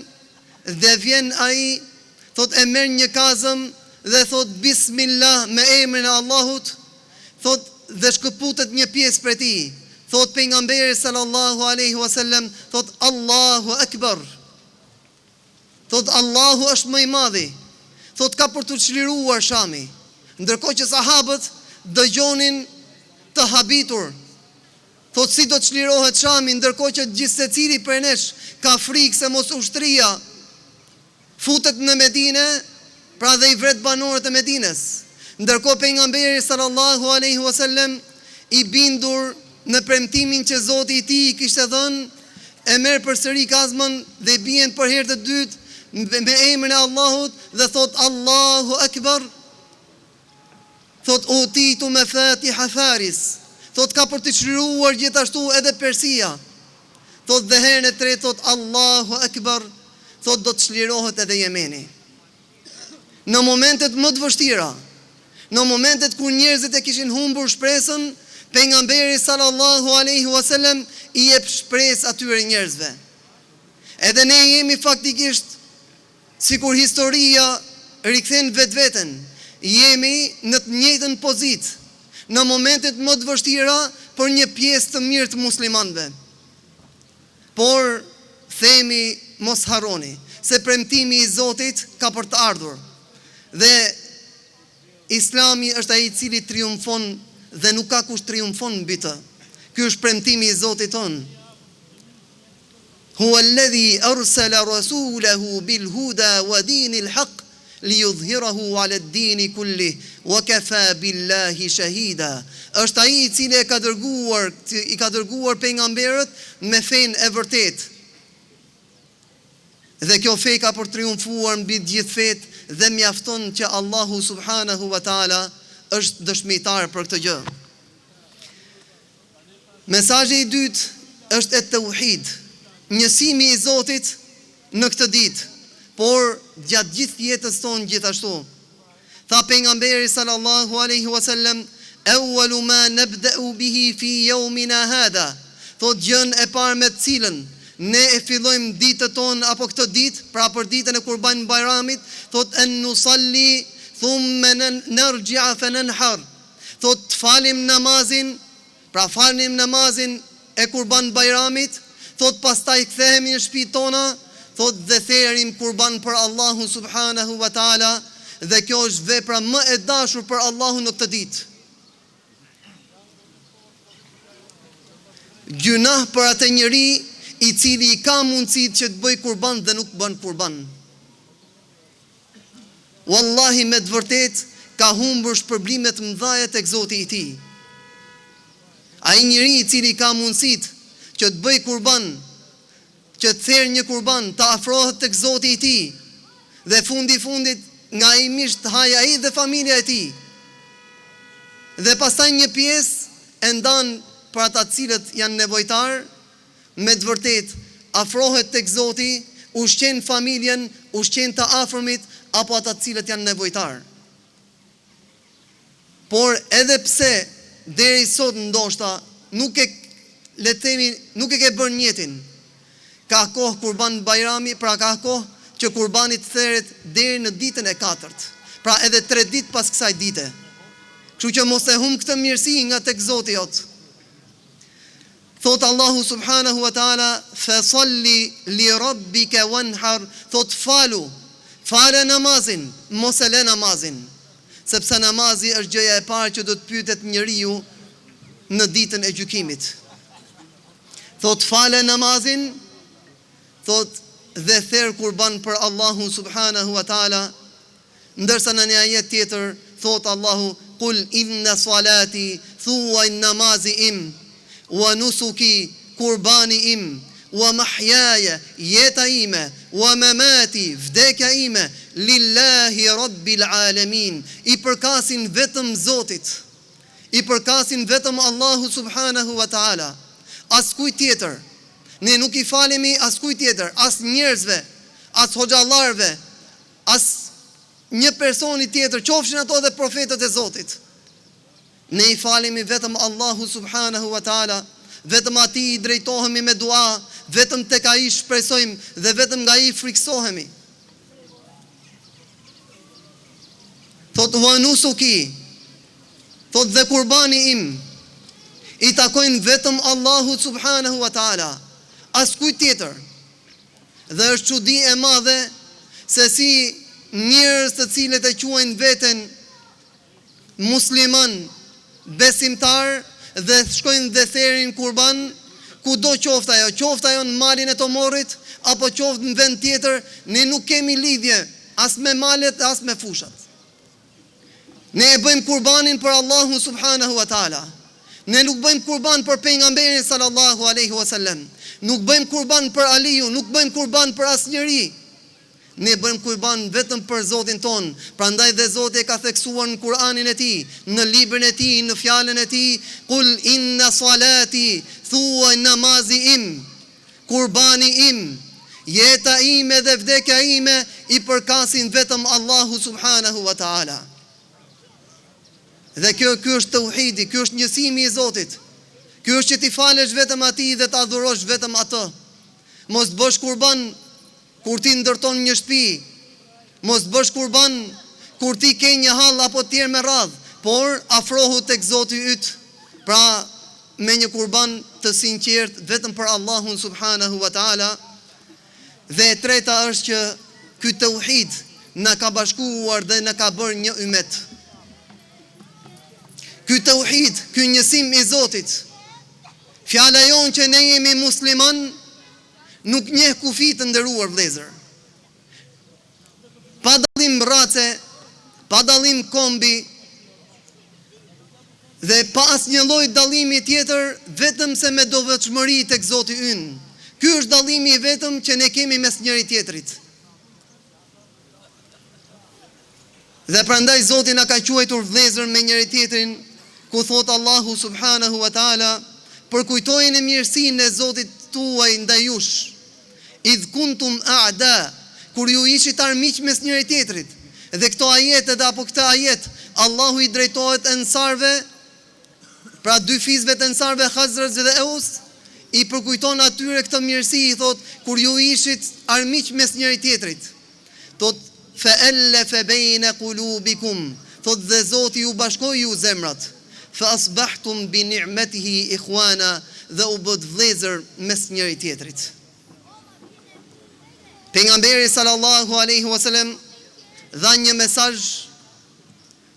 dhe vjen ai, thot e merr një kazëm dhe thot bismillah me emrin e Allahut, thot dhe shkëputet një pjesë prej tij. Thot pejgamberi sallallahu alaihi wasallam, thot Allahu akbar. Thot Allahu është më i madhi. Thot ka për të çliruar Shami. Ndërkohë që sahabët dëgjonin të habitur. Thot si do të çlirohet Shami, ndërkohë që gjithsecili prej nesh ka frikë se mos ushtria futet në Medinë, pra dhe i vret banorët e Medinës. Ndërkohë pejgamberi sallallahu alaihi wasallam i bindur në premtimin që Zoti i tij kishte dhënë, e merr përsëri kazmën dhe bien për herë të dytë me emrin e Allahut dhe thot Allahu akbar. Thot utitu me fatiha Faris. Thot ka për të çliruar gjithashtu edhe Persia. Thot dhe herën e tretë thot Allahu akbar. Thot do të çlirohet edhe Jemeni. Në momentet më të vështira, në momentet kur njerëzit e kishin humbur shpresën, pejgamberi sallallahu alaihi wasallam i jep shpresë atyre njerëzve. Edhe ne jemi faktikisht, sikur historia rikthen vetveten, jemi në të njëjtën pozitë, në momentet më të vështira për një pjesë të mirë të muslimanëve. Por themi mos harroni se premtimi i Zotit ka për të ardhur. Dhe Islami është ai i cili triumfon dhe nuk ka kush triumfon mbi të. Ky është premtimi i Zotit ton. Huwa alladhi arsala rasulahu bil huda wa dinil haqq liyudhhirahu ala ad-din kulli wa kafa billahi shahida. Është ai i cili i ka dërguar pejgamberët me fenë e vërtetë. Dhe kjo fe ka për triumfuar mbi të gjithë fetë dhe mjafton që Allahu subhanahu wa taala është dëshmitar për këtë gjë. Mesazhi i dytë është et-tauhid, njësimi i Zotit në këtë ditë, por gjatë gjithë jetës tonë gjithashtu. Tha pejgamberi sallallahu alaihi wasallam, awwalu ma nabda'u bihi fi yawmina hadha. Thot gjën e parë me të cilën ne e fillojmë ditën tonë apo këtë ditë, pra për ditën e Kurban Bayramit, thot an nusalli thumma narji'a fa nanhar. Thot falim namazin, pra falim namazin e Kurban Bayramit, thot pastaj kthehemi në shtëpitë tona, thot dhe therim kurban për Allahun subhanahu wa taala, dhe kjo është vepra më e dashur për Allahun në këtë ditë. Gjunah për atë njeri i cili i ka mundësit që të bëj kurban dhe nuk bën kurban. Wallahi me të vërtet ka humbur shpërblimet mëdha tek Zoti i tij. Ai njeri i cili ka mundësit që të bëj kurban, që të therë një kurban, të afrohet tek Zoti i tij, dhe fundit nga i misht haja ai dhe familja e tij. Dhe pastaj një pjesë e ndan për ata cilët janë nevojtar, me të vërtet afrohet tek Zoti, ushqen familjen, ushqen të afërmit apo ata cilët janë nevojtar. Por edhe pse deri sot ndoshta nuk e ke bërë njetin, ka kohë Kurban Bajrami, pra ka kohë që kurbanit theret deri në ditën e 4, pra edhe 3 ditë pas kësaj dite. Kështu që mos e humb këtë mirësi nga tek Zoti jot. Thot Allahu subhanahu wa taala, fasalli li rabbika wanhar, thot fale namazin, mos e lë namazin. sepse namazi është gjëja e parë që do të pyetet njeriu në ditën e gjykimit. Thot fale namazin, thot dhe therr kurban për Allahun subhanahu wa taala, ndërsa në një ajet tjetër thot Allahu Kul inna salati, thuaj namazi im, wa nusuki, kurbani im, wa mahjaja, jeta ime, wa mamati, vdekja ime, lillahi rabbil alamin, i përkasin vetëm Zotit, i përkasin vetëm Allahu subhanahu wa taala, as kuj tjetër. Ne nuk i falemi as kuj tjetër, as njerëzve, as hoxhallarëve, as një personi tjetër, qofshin ato dhe profetët e Zotit. Ne i falemi vetëm Allahu subhanahu wa taala, vetëm atij i drejtohemi me dua, vetëm tek ai shpresojmë dhe vetëm nga ai friksohemi. Thot wa nusuki, thot dhe kurbani im, i takojnë vetëm Allahu subhanahu wa taala, as kujt tjetër. Dhe është çudi e madhe se si njerëz të cilët e quajnë veten musliman, besimtar, dhe shkojnë dhe therin kurban, kudo qoftë ajo në malin e Tomorit, apo qoftë në vend tjetër, ne nuk kemi lidhje as me malet, as me fushat. Ne e bëjmë kurbanin për Allahun subhanahu wa taala. Ne nuk bëjmë kurban për pejgamberin sallallahu alaihi wasallam. Nuk bëjmë kurban për Aliu, nuk bëjmë kurban për asnjëri. Ne bëjmë kurban vetëm për Zotin ton. Prandaj dhe Zoti e ka theksuar në Kur'anin e tij, në librin e tij, në fjalën e tij, Kul inna salati, thuaj namazi im, kurbani im, jeta ime dhe vdekja ime i përkasin vetëm Allahu subhanahu wa taala. Dhe kjo është tauhidi, kjo është njësimi i Zotit. Kjo është që ti falesh vetëm atij dhe të adhurosh vetëm atë. Mos bësh kurban kur ti ndërton një shtëpi, mos bësh kurban kur ti ke një hall apo tjerë me radh, por afrohu tek Zoti yt, pra me një kurban të sinqert vetëm për Allahun subhanahu wa taala. Dhe e treta është që ky tauhid na ka bashkuar dhe na ka bërë një ummet. Ky tauhid, ky njësim i Zotit, fjala jonë që ne jemi musliman, nuk njeh kufi të nderuar vëllezër. Pa dallim race, pa dallim kombi, dhe pa asnjë lloj dallimi tjetër, vetëm se me dovetshmëri tek Zoti ynë. Ky është dallimi i vetëm që ne kemi mes njëri tjetrit. Dhe prandaj Zoti na ka quajtur vëllezër me njëri tjetrin, ku thot Allahu subhanahu wa taala, përkujtojeni mirësinë e Zotit tuaj ndaj jush, idh kuntum a'da, kur ju ishit armiq mes njëri tjetrit. Dhe këto ajete dhe apo këtë ajet, Allahu i drejtohet ensarve, pra dy fizve të ensarve, Khazraj dhe Aus, i përkujton atyre këtë mirësi, i thot, kur ju ishit armiq mes njëri tjetrit. Thot, fa'alafa baina qulubikum, thot dhe Zoti ju bashkoi ju zemrat. Fa asbahtum bi ni'matihi ikhwana, dhe u bët vëllezër mes njëri tjetrit. Pejgamberi sallallahu alaihi wasallam dha një mesazh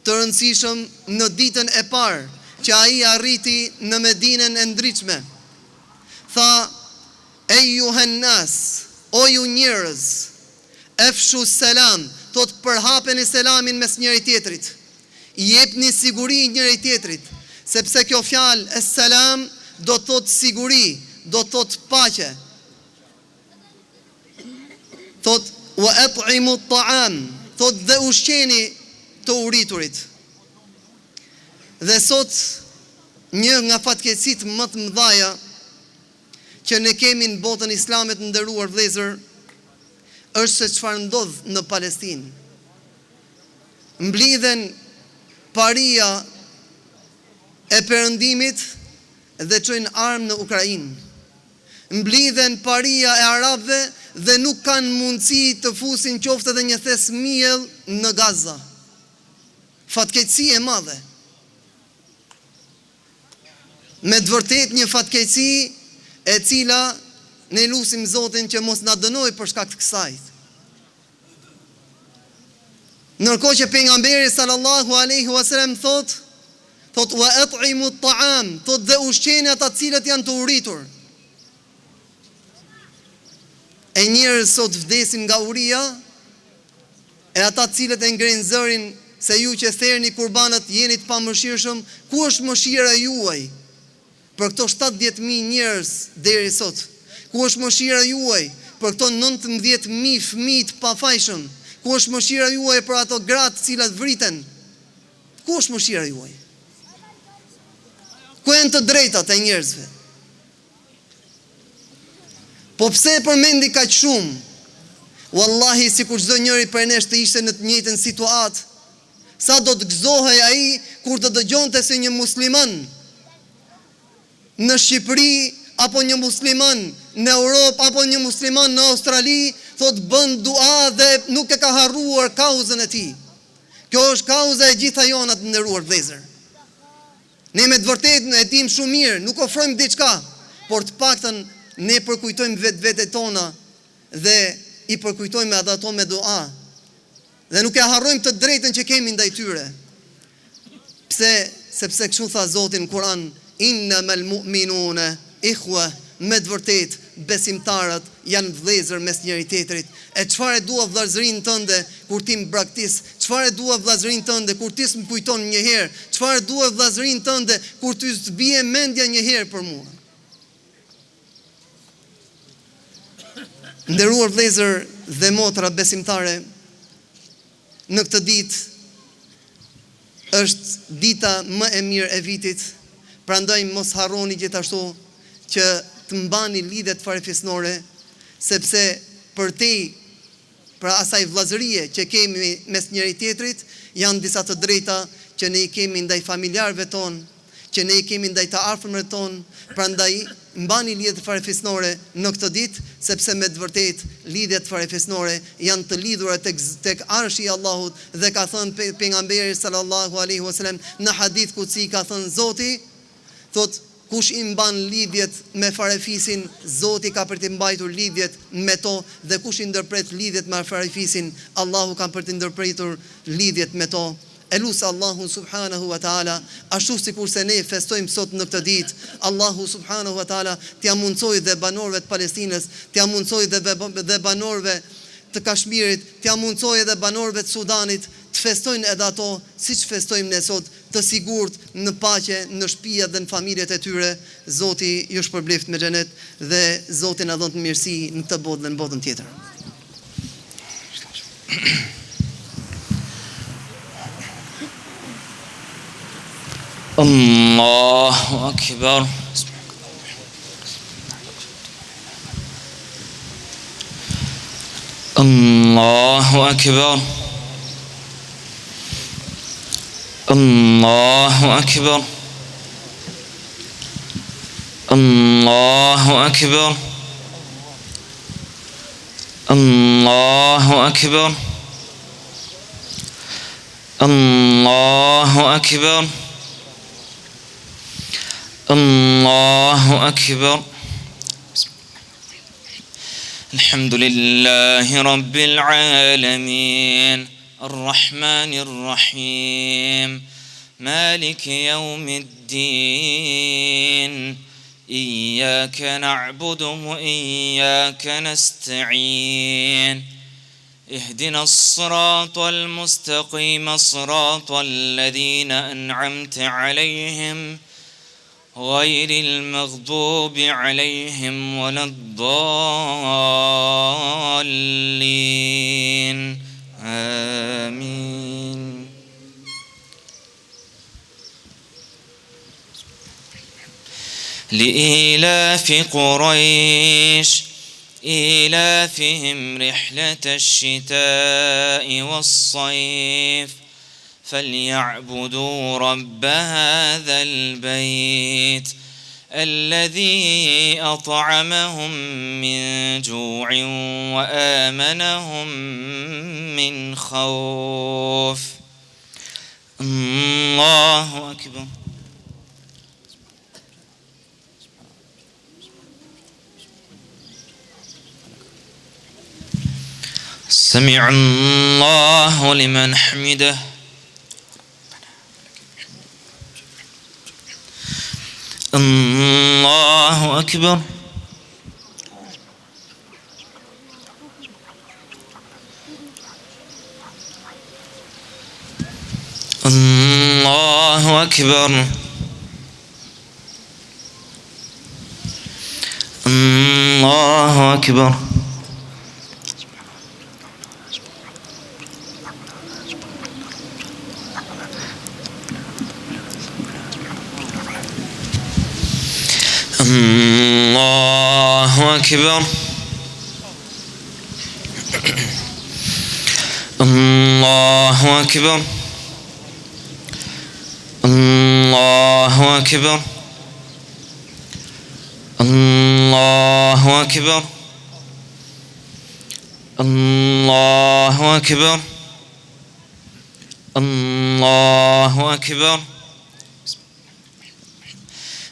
të rëndësishëm në ditën e parë që ai arriti në Medinën e ndritshme. Tha: "Ejuhan nas, o ju njerëz, afshu selam", thot përhapeni selamin mes njëri tjetrit. Jepni siguri njëri tjetrit, sepse kjo fjalë es-selam do të thot siguri, do të thot paqe. Thot wa at'imu at-ta'am, thot dhe ushqeni të uriturit. Dhe sot një nga fatkeqësitë më të mëdha që ne kemi në botën islame të nderuar vëllezër, është se çfarë ndodh në Palestinë. Mblidhen paria e perëndimit dhe çojnë armë në Ukrainë. Mblidhen paria e arabëve dhe nuk kanë mundësi të fusin qoftë edhe një thes miell në Gaza. Fatkeqësi e madhe. Me të vërtet një fatkeqësi e cila ne lutim Zotin që mos na dënoj për shkak të kësaj. Ndërkohë që pejgamberi sallallahu alaihi wasallam thot wa at'imu at-ta'am, thot dhe ushqeni ata cilët janë të uritur. E njerëz sot vdesin nga uria, e ata cilët e ngrenë zërin se ju që therni kurbanët jeni të pamëshirshëm, ku është mëshira juaj për këto 70.000 njerëz deri sot? Ku është mëshira juaj për këto 19.000 fëmijë të pafajshëm? Ku është mëshira juaj për ato gratë të cilat vriten? Ku është mëshira juaj? Ku janë të drejtat e njerëzve? Po pse e përmendi kaq shumë? Wallahi, sikur çdo njëri për nesh të ishte në të njëjtën situatë, sa do të gëzohej ai kur të dëgjonte se një musliman në Shqipëri, apo një musliman në Europë, apo një musliman në Australi, thot bën dua dhe nuk e ka harruar kauzën e tij. Kjo është kauza e gjitha jona të nderuar vëllezër. Ne me të vërtetë e dim shumë mirë, nuk ofrojmë diçka, por të paktën ne përkujtojmë vetë tona dhe i përkujtojmë edhe ato me dua. Dhe nuk e harrojmë të drejtën që kemi ndaj tyre. Pse? Sepse kështu tha Zoti në Kur'an, innamal mu'minuna ikhwa, me të vërtetë besimtarët janë vëllezër mes njëri tjetrit. E çfarë dua vëllazërinë tënde kur ti më braktis? Çfarë dua vëllazërinë tënde kur ti më kujton një herë? Çfarë dua vëllazërinë tënde kur ty të bie mendja një herë për mua? Nderuar vëllezër dhe motra besimtare, në këtë ditë është dita më e mirë e vitit, prandaj mos harroni gjithashtu që të mbani lidhjet farefisnore, sepse për asaj vllazërie që kemi mes njëri tjetrit, janë disa të drejta që ne i kemi ndaj familjarëve tonë, që ne i kemi ndaj të afërmëve tonë, prandaj mbani lidhjet farefisnore në këtë ditë, sepse me të vërtetë lidhjet farefisnore janë të lidhura tek arshi i Allahut, dhe ka thënë pejgamberi sallallahu alaihi wasallam në hadith kutsi, ka thënë Zoti, thot kush i mban lidhjet me farefisin, Zoti ka për të mbajtur lidhjet me to, dhe kush i ndërpret lidhjet me farefisin, Allahu ka për të ndërpritur lidhjet me to. Elusë Allahu subhanahu wa ta'ala, ashtu sikur se ne festojmë sot në këtë ditë, Allahu subhanahu wa ta'ala t'ja mundsoj dhe banorëve të Palestinës, t'ja mundsoj dhe banorëve të Kashmirit, t'ja mundsoj dhe banorëve të Sudanit, të festojnë edhe ato siç festojmë ne sot, të sigurt në paqe, në shtëpiat dhe në familjet e tyre. Zoti ju shpërbleft me xhenet dhe Zoti na dhon të mirësi në këtë botë dhe në botën tjetër. Allahu akbar. Allahu akbar. Allahu akbar. Allahu akbar. Allahu akbar. Allahu akbar. Allahu akbar. Alhamdulillahi rabbil alamin, arrahmanir rahim, maliki yawmiddin, iyyaka na'budu wa iyyaka nasta'in, اهدنا الصراط المستقيم صراط الذين أنعمت عليهم غير المغضوب عليهم ولا الضالين آمين. لإيلاف قريش إيلافهم رحلة الشتاء والصيف فليعبدوا رب هذا البيت الذي أطعمهم من جوع وآمنهم من خوف. الله أكبر. سمع الله لمن حمده الله أكبر الله أكبر الله أكبر الله أكبر الله أكبر الله أكبر الله أكبر الله أكبر الله أكبر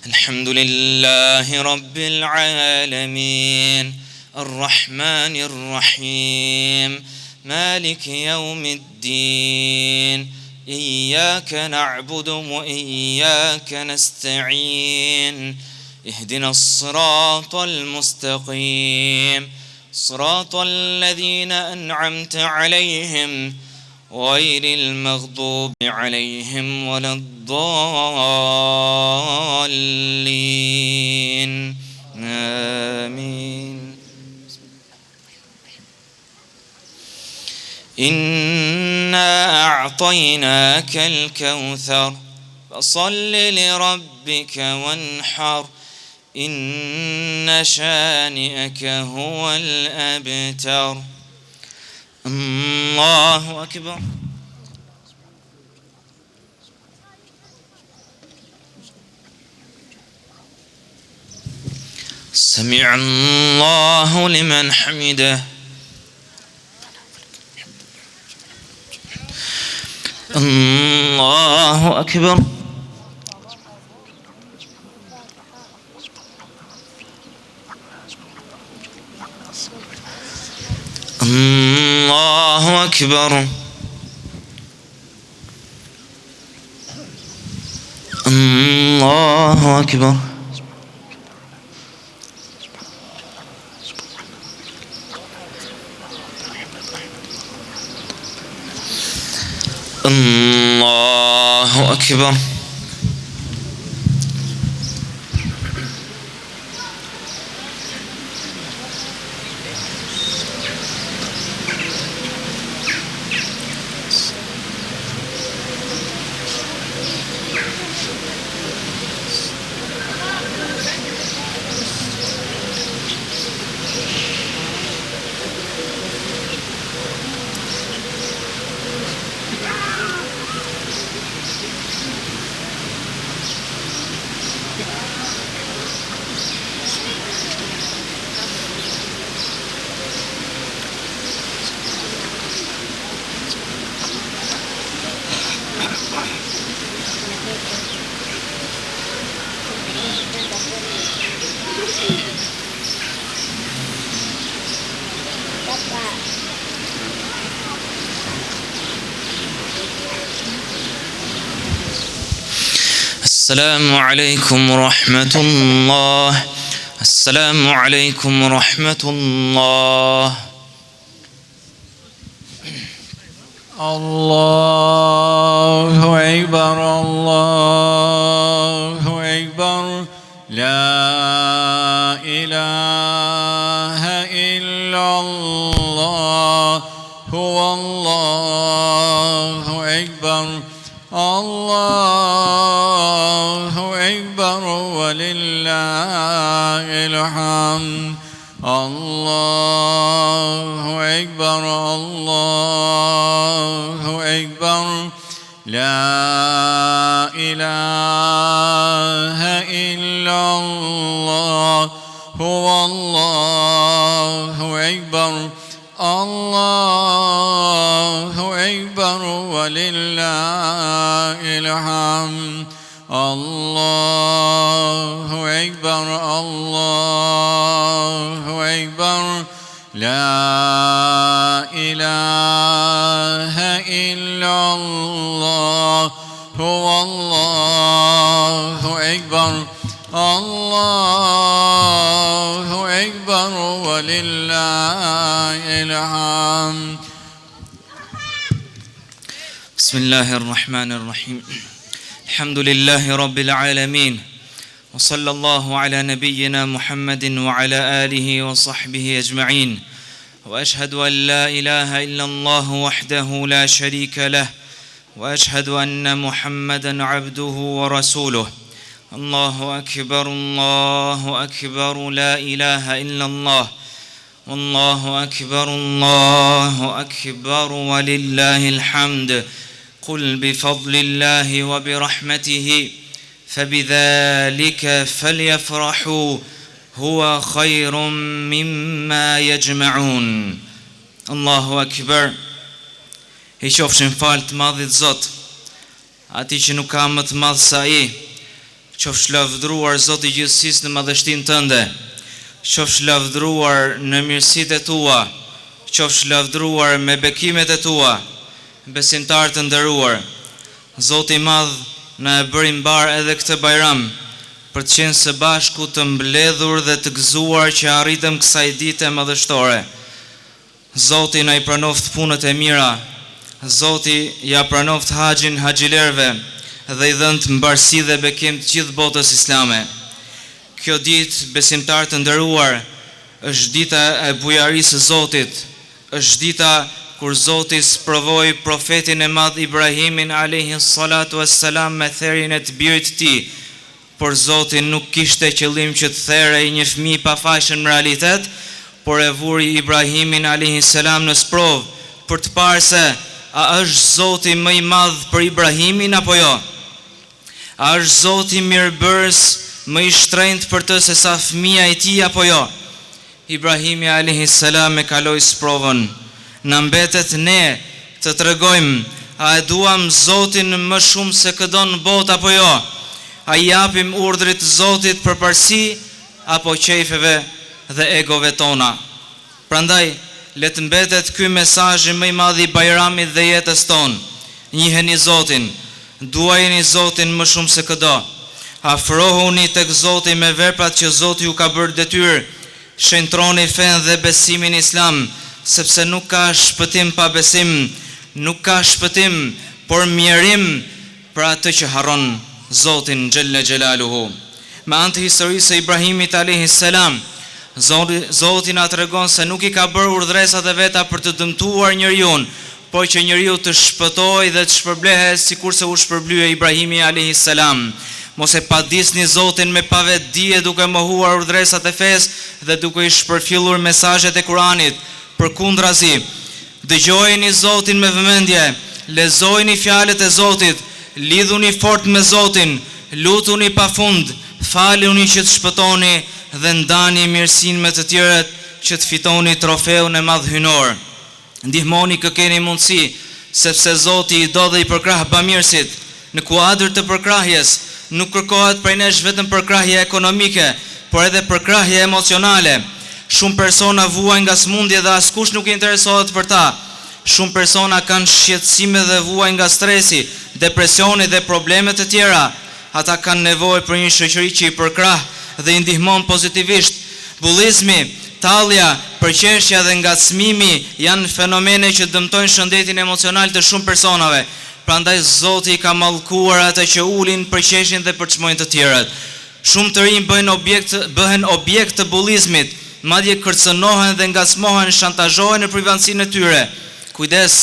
الحمد لله رب العالمين الرحمن الرحيم مالك يوم الدين إياك نعبد وإياك نستعين اهدنا الصراط المستقيم صراط الذين أنعمت عليهم غير المغضوب عليهم ولا الضالين آمين إنا أعطيناك الكوثر فصل لربك وانحر إن شانئك هو الأبتر الله أكبر سمع الله لمن حمده الله أكبر الله أكبر الله أكبر الله أكبر السلام عليكم ورحمة الله السلام عليكم ورحمة الله الله أكبر الله أكبر لا إله إلا الله هو الله أكبر الله أكبر ولله الحمد الله أكبر الله أكبر لا إله إلا الله هو الله أكبر الله أكبر ولله الحمد الله أكبر الله أكبر لا إله إلا الله هو الله أكبر الله أكبر ولله الحمد. بسم الله الرحمن الرحيم. الحمد لله رب العالمين، وصلى الله على نبينا محمد وعلى آله وصحبه أجمعين، وأشهد أن لا إله إلا الله وحده لا شريك له، وأشهد أن محمدا عبده ورسوله. الله أكبر الله أكبر لا إله إلا الله، والله أكبر الله أكبر ولله الحمد. قل بفضل الله وبرحمته فبذلك فليفرحوا هو خير مما يجمعون. الله أكبر. I qofshin falë të madhit Zot, ati që nuk ka më të madh sa I. Qofsh lavdruar Zot I gjithësisë në madhështinë tënde. Qofsh lavdruar në mirësitë tua. Qofsh lavdruar me bekimet e tua. Besimtar të nderuar, Zoti I madh na e bëri mbar edhe këtë bajram për të qenë së bashku të mbledhur dhe të gëzuar që arritëm kësaj dite madhështore. Zoti na I pranoft punët e mira. Zoti ja pranoft haxhin haxhilerëve dhe I dhënë mbarësi dhe bekim të gjithë botës islame. Kjo ditë, besimtar të nderuar, është dita e bujarisë së Zotit, është dita kur Zoti sprovoi profetin e madh Ibrahimin alayhi salatu wassalam me therrjen e të birit të tij, por Zoti nuk kishte qëllim që të therrej një fëmijë pa fashën në realitet, por e vuri Ibrahimin alayhi salam në sprov për të parë se a është Zoti më I madh për Ibrahimin apo jo? A është Zoti mirëbërës më I shtrenjtë për të se sa fëmia I tij apo jo? Ibrahimi alayhi salam e kaloi sprovën. Na mbetet ne të tregojmë, a e duam Zotin më shumë se këdon botë apo jo? A I japim urdhrit Zotit përparësi apo qejfeve dhe egove tona? Prandaj, le të mbetet ky mesazh më I madh I bajramit dhe jetës tonë. Njiheni Zotin, duajeni Zotin më shumë se këdo. Afrohuni tek Zoti me veprat që Zoti ju ka bërë detyrë. Shentroni fen dhe besimin islam, sepse nuk ka shpëtim pa besim, nuk ka shpëtim, por mjerim për atë që harron Zotin Gjelle Gjelaluhu. Me anë të historisë e Ibrahimit alayhi salam, Zoti na tregon se nuk I ka bërë urdhresat e veta për të dëmtuar njeriu, por që njeriu të shpëtojë dhe të shpërblehet sikurse u shpërblye Ibrahimi alayhi salam. Mos e padisni Zotin me pavetdije duke mohuar urdhresat e fesë dhe duke I shpërfillur mesazhet e Kuranit. Përkundrazi, dëgjojeni Zotin me vëmendje, lexojeni fjalët e Zotit, lidhuni fort me Zotin, lutuni pafund, faluni që të shpëtoni dhe ndani mirësinë me të tjerët që të fitoni trofeun e madh hynor. Ndihmoni kë keni mundësi, sepse Zoti I do dhe I përkrah bamirësit. Në kuadër të përkrahjes nuk kërkohet prej nesh vetëm përkrahje ekonomike, por edhe përkrahje emocionale. Shumë persona vuajnë nga smundje dhe askush nuk interesohet për ta. Shumë persona kanë shqetësime dhe vuajnë nga stresi, depresioni dhe probleme të tjera. Ata kanë nevojë për një shoqëri që I përkrah dhe I ndihmon pozitivisht. Bullizmi, tallja, përqeshja dhe ngacmimi janë fenomene që dëmtojnë shëndetin emocional të shumë personave. Prandaj Zoti I ka mallkuar ata që ulin, përqeshin dhe përçmojnë të tjerët. Shumë të rinj bëhen objekt të bullizmit, madje kërcënohen dhe ngacmohen, shantazhohen në privatësinë e tyre. Kujdes,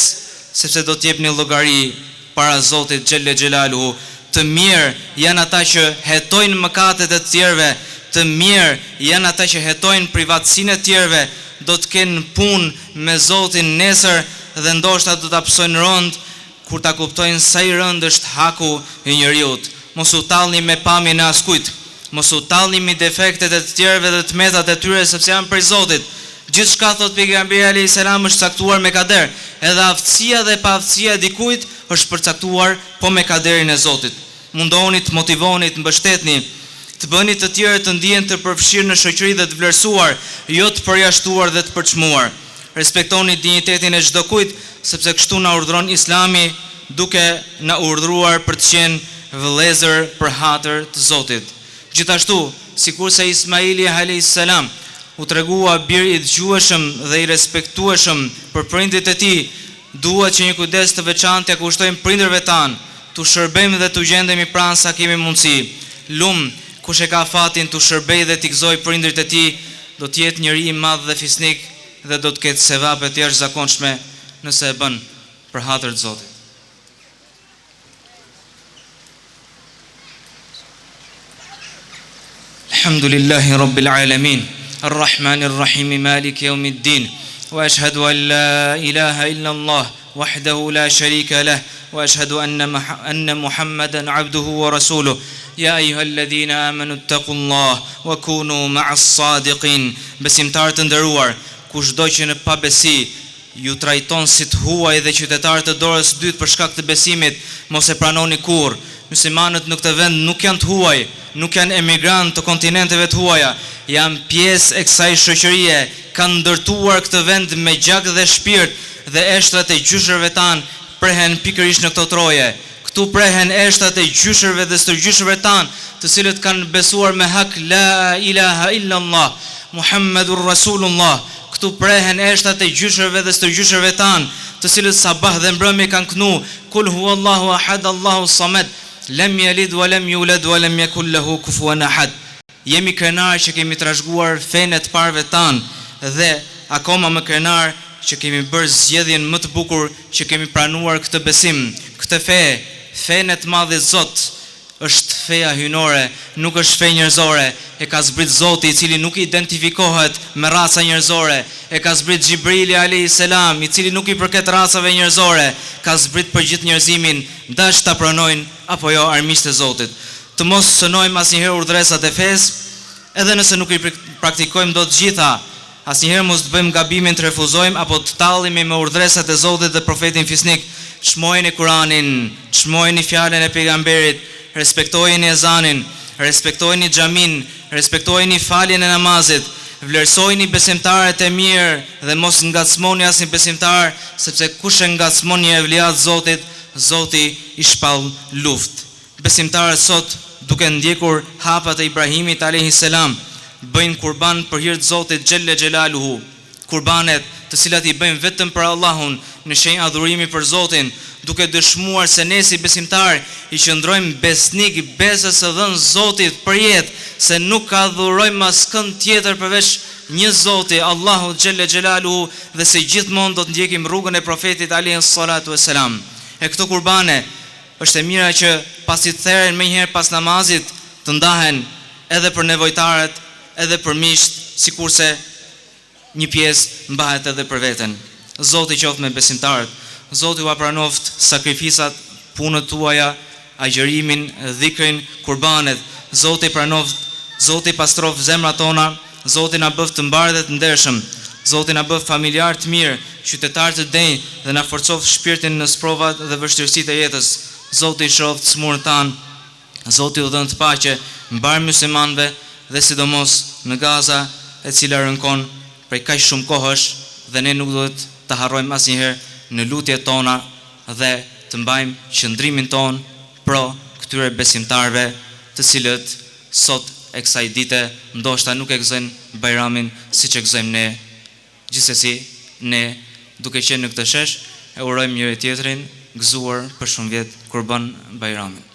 sepse do të jepni llogari para Zotit Gjelle Gjelaluhu. Të mirë janë ata që hetojnë mëkatet e të tjerëve, të mirë janë ata që hetojnë privatësinë e tjerëve, do të kenë punë me Zotin nesër dhe ndoshta do ta psojnë rënd kur ta kuptojnë sa I rënd është haku I njeriut. Mos u tallni me pamjen e askujt. Mos u tallni me defektet e të tjerëve dhe të metat e tyre, sepse janë prej Zotit. Gjithçka thot pejgamberi alayhis salam është caktuar me kader. Edhe aftësia dhe paaftësia e dikujt është përcaktuar po me kaderin e Zotit. Mundoni të motivoni, të mbështetni Të bëni të tjerë të ndihen të përfshirë në shoqëri dhe të vlerësuar, jo të përjashtuar dhe të përçmuar. Respektoni dinjitetin e çdo kujt, sepse kështu na urdhron Islami, duke na urdhëruar për të qenë vëllezër për hatër të Zotit. Gjithashtu, sikurse Ismaili alayhis salam u tregua bir i dëgjueshëm dhe i respektueshëm për prindrit e tij, duhet që një kujdes të veçantë t'ia kushtojmë prindërve tan, t'u shërbejmë dhe t'u gjendemi pranë sa kemi mundësi. Lum, kush e ka fatin t'u shërbej dhe t'i gëzoj prindrit e tij, do të jetë njëri i madh dhe fisnik dhe do të ketë sevape të jashtëzakonshme nëse e bën për hatër të Zotit. Alhamdulillahi Rabbil Alamin, Ar-Rahmanir Rahim, Maliki Yawmiddin, wa ashhadu an la ilaha illa Allah, wahdahu la sharika lah, wa ashhadu anna Muhammadan abduhu wa rasuluh. Ya ayyuhalladhina amanu ittaqullah wa kunu ma'as sadiqin. Besimtarë të nderuar, kushdo që në pabesi ju trajton si të huaj dhe qytetarët të dorës së dytë për shkak të besimit, mos e pranoni kurrë. Muslimanët në këtë vend nuk janë të huaj, nuk janë emigrantë të kontinenteve të huaja, janë pjesë e kësaj shoqërie, kanë ndërtuar këtë vend me gjak dhe shpirt dhe eshtrat e gjyshërve tanë prehen pikërisht në këto troje. Këtu prehen eshtrat e gjyshërve dhe stërgjyshërve tanë, të cilët kanë besuar me hak la ilaha illa Allah, Muhammedur Rasulullah. Këtu prehen eshtrat e gjyshërve dhe stërgjyshërve tanë, të cilët sabah dhe mbrëmje kanë kënu Kul huwallahu ahad, Allahu samad, lam yalid wa lam yulad wa lam yakul lahu kufuwan ahad. Jemi krenar që kemi trashëguar fenë të parëve tan dhe akoma më krenar që kemi bërë zgjedhjen më të bukur që kemi pranuar këtë besim, këtë fe, fenë të madhe Zot. Është feja hyjnore, nuk është fe njerëzore. E ka zbrit Zoti, i cili nuk identifikohet me raca njerëzore. E ka zbrit Xhibrili alayhis salam, i cili nuk i përket racave njerëzore. Ka zbrit për gjithë njerëzimin, dash ta pranojnë apo jo armiqtë e Zotit. Të mos cënojmë asnjëherë urdhëresat e fesë, edhe nëse nuk i praktikojmë dot gjitha. Asnjëherë mos të bëjmë gabimin të refuzojmë apo të tallemi me urdhëresat e Zotit dhe profetin fisnik. Çmojeni Kur'anin, çmojeni fjalën e pejgamberit, respektojeni ezanin, respektojeni xhamin, respektojeni faljen e namazit, vlerësojeni besimtarët e mirë dhe mos ngacmoni asnjë besimtar, sepse kush e ngacmon një evliat Zotit, Zoti i shpall luftë. Besimtarët sot, duke ndjekur hapat e Ibrahimit alayhis salam, bëjnë kurban për hir të Zotit xhelle xhelaluhu. Kurbanet të cilat i bëjmë vetëm për Allahun në shenjë adhurimi për Zotin, duke dëshmuar se ne si besimtar i qëndrojmë besnik besës së dhënë Zotit për jetë, se nuk ka adhurojmë askënd tjetër përveç një Zoti, Allahu xhelle xhelaluhu, dhe se gjithmonë do të ndjekim rrugën e profetit alayhis salatu wassalam. E këto kurbane është e mira që pasi të theren më njëherë pas namazit, të ndahen edhe për nevojtarët, edhe për miqt, sikurse një pjesë mbahet edhe për veten. Zoti qoftë me besimtarët. Zoti u apranoft sakrificat, punët tuaja, agjërimin, dhikrin, kurbanet. Zoti pranoft, Zoti pastroft zemrat tona, Zoti na bëft të mbarë dhe të ndershëm. Zoti na bëft familjar të mirë, qytetar të denj dhe na forcoft shpirtin në sprovat dhe vështirësitë e jetës. Zoti shroft smurën tan. Zoti u dhënë të paqe mbar muslimanëve dhe sidomos në Gaza, e cila rënkon prej kaq shumë kohësh, dhe ne nuk duhet të harrojmë asnjëherë në lutjet tona dhe të mbajmë qëndrimin ton pro këtyre besimtarve, të cilët sot e kësaj dite ndoshta nuk e gëzojnë Bajramin siç e gëzojmë ne. Gjithsesi, ne duke qenë në këtë shesh, e urojmë njëri tjetrin gëzuar për shumë vjet Kurban Bajramin.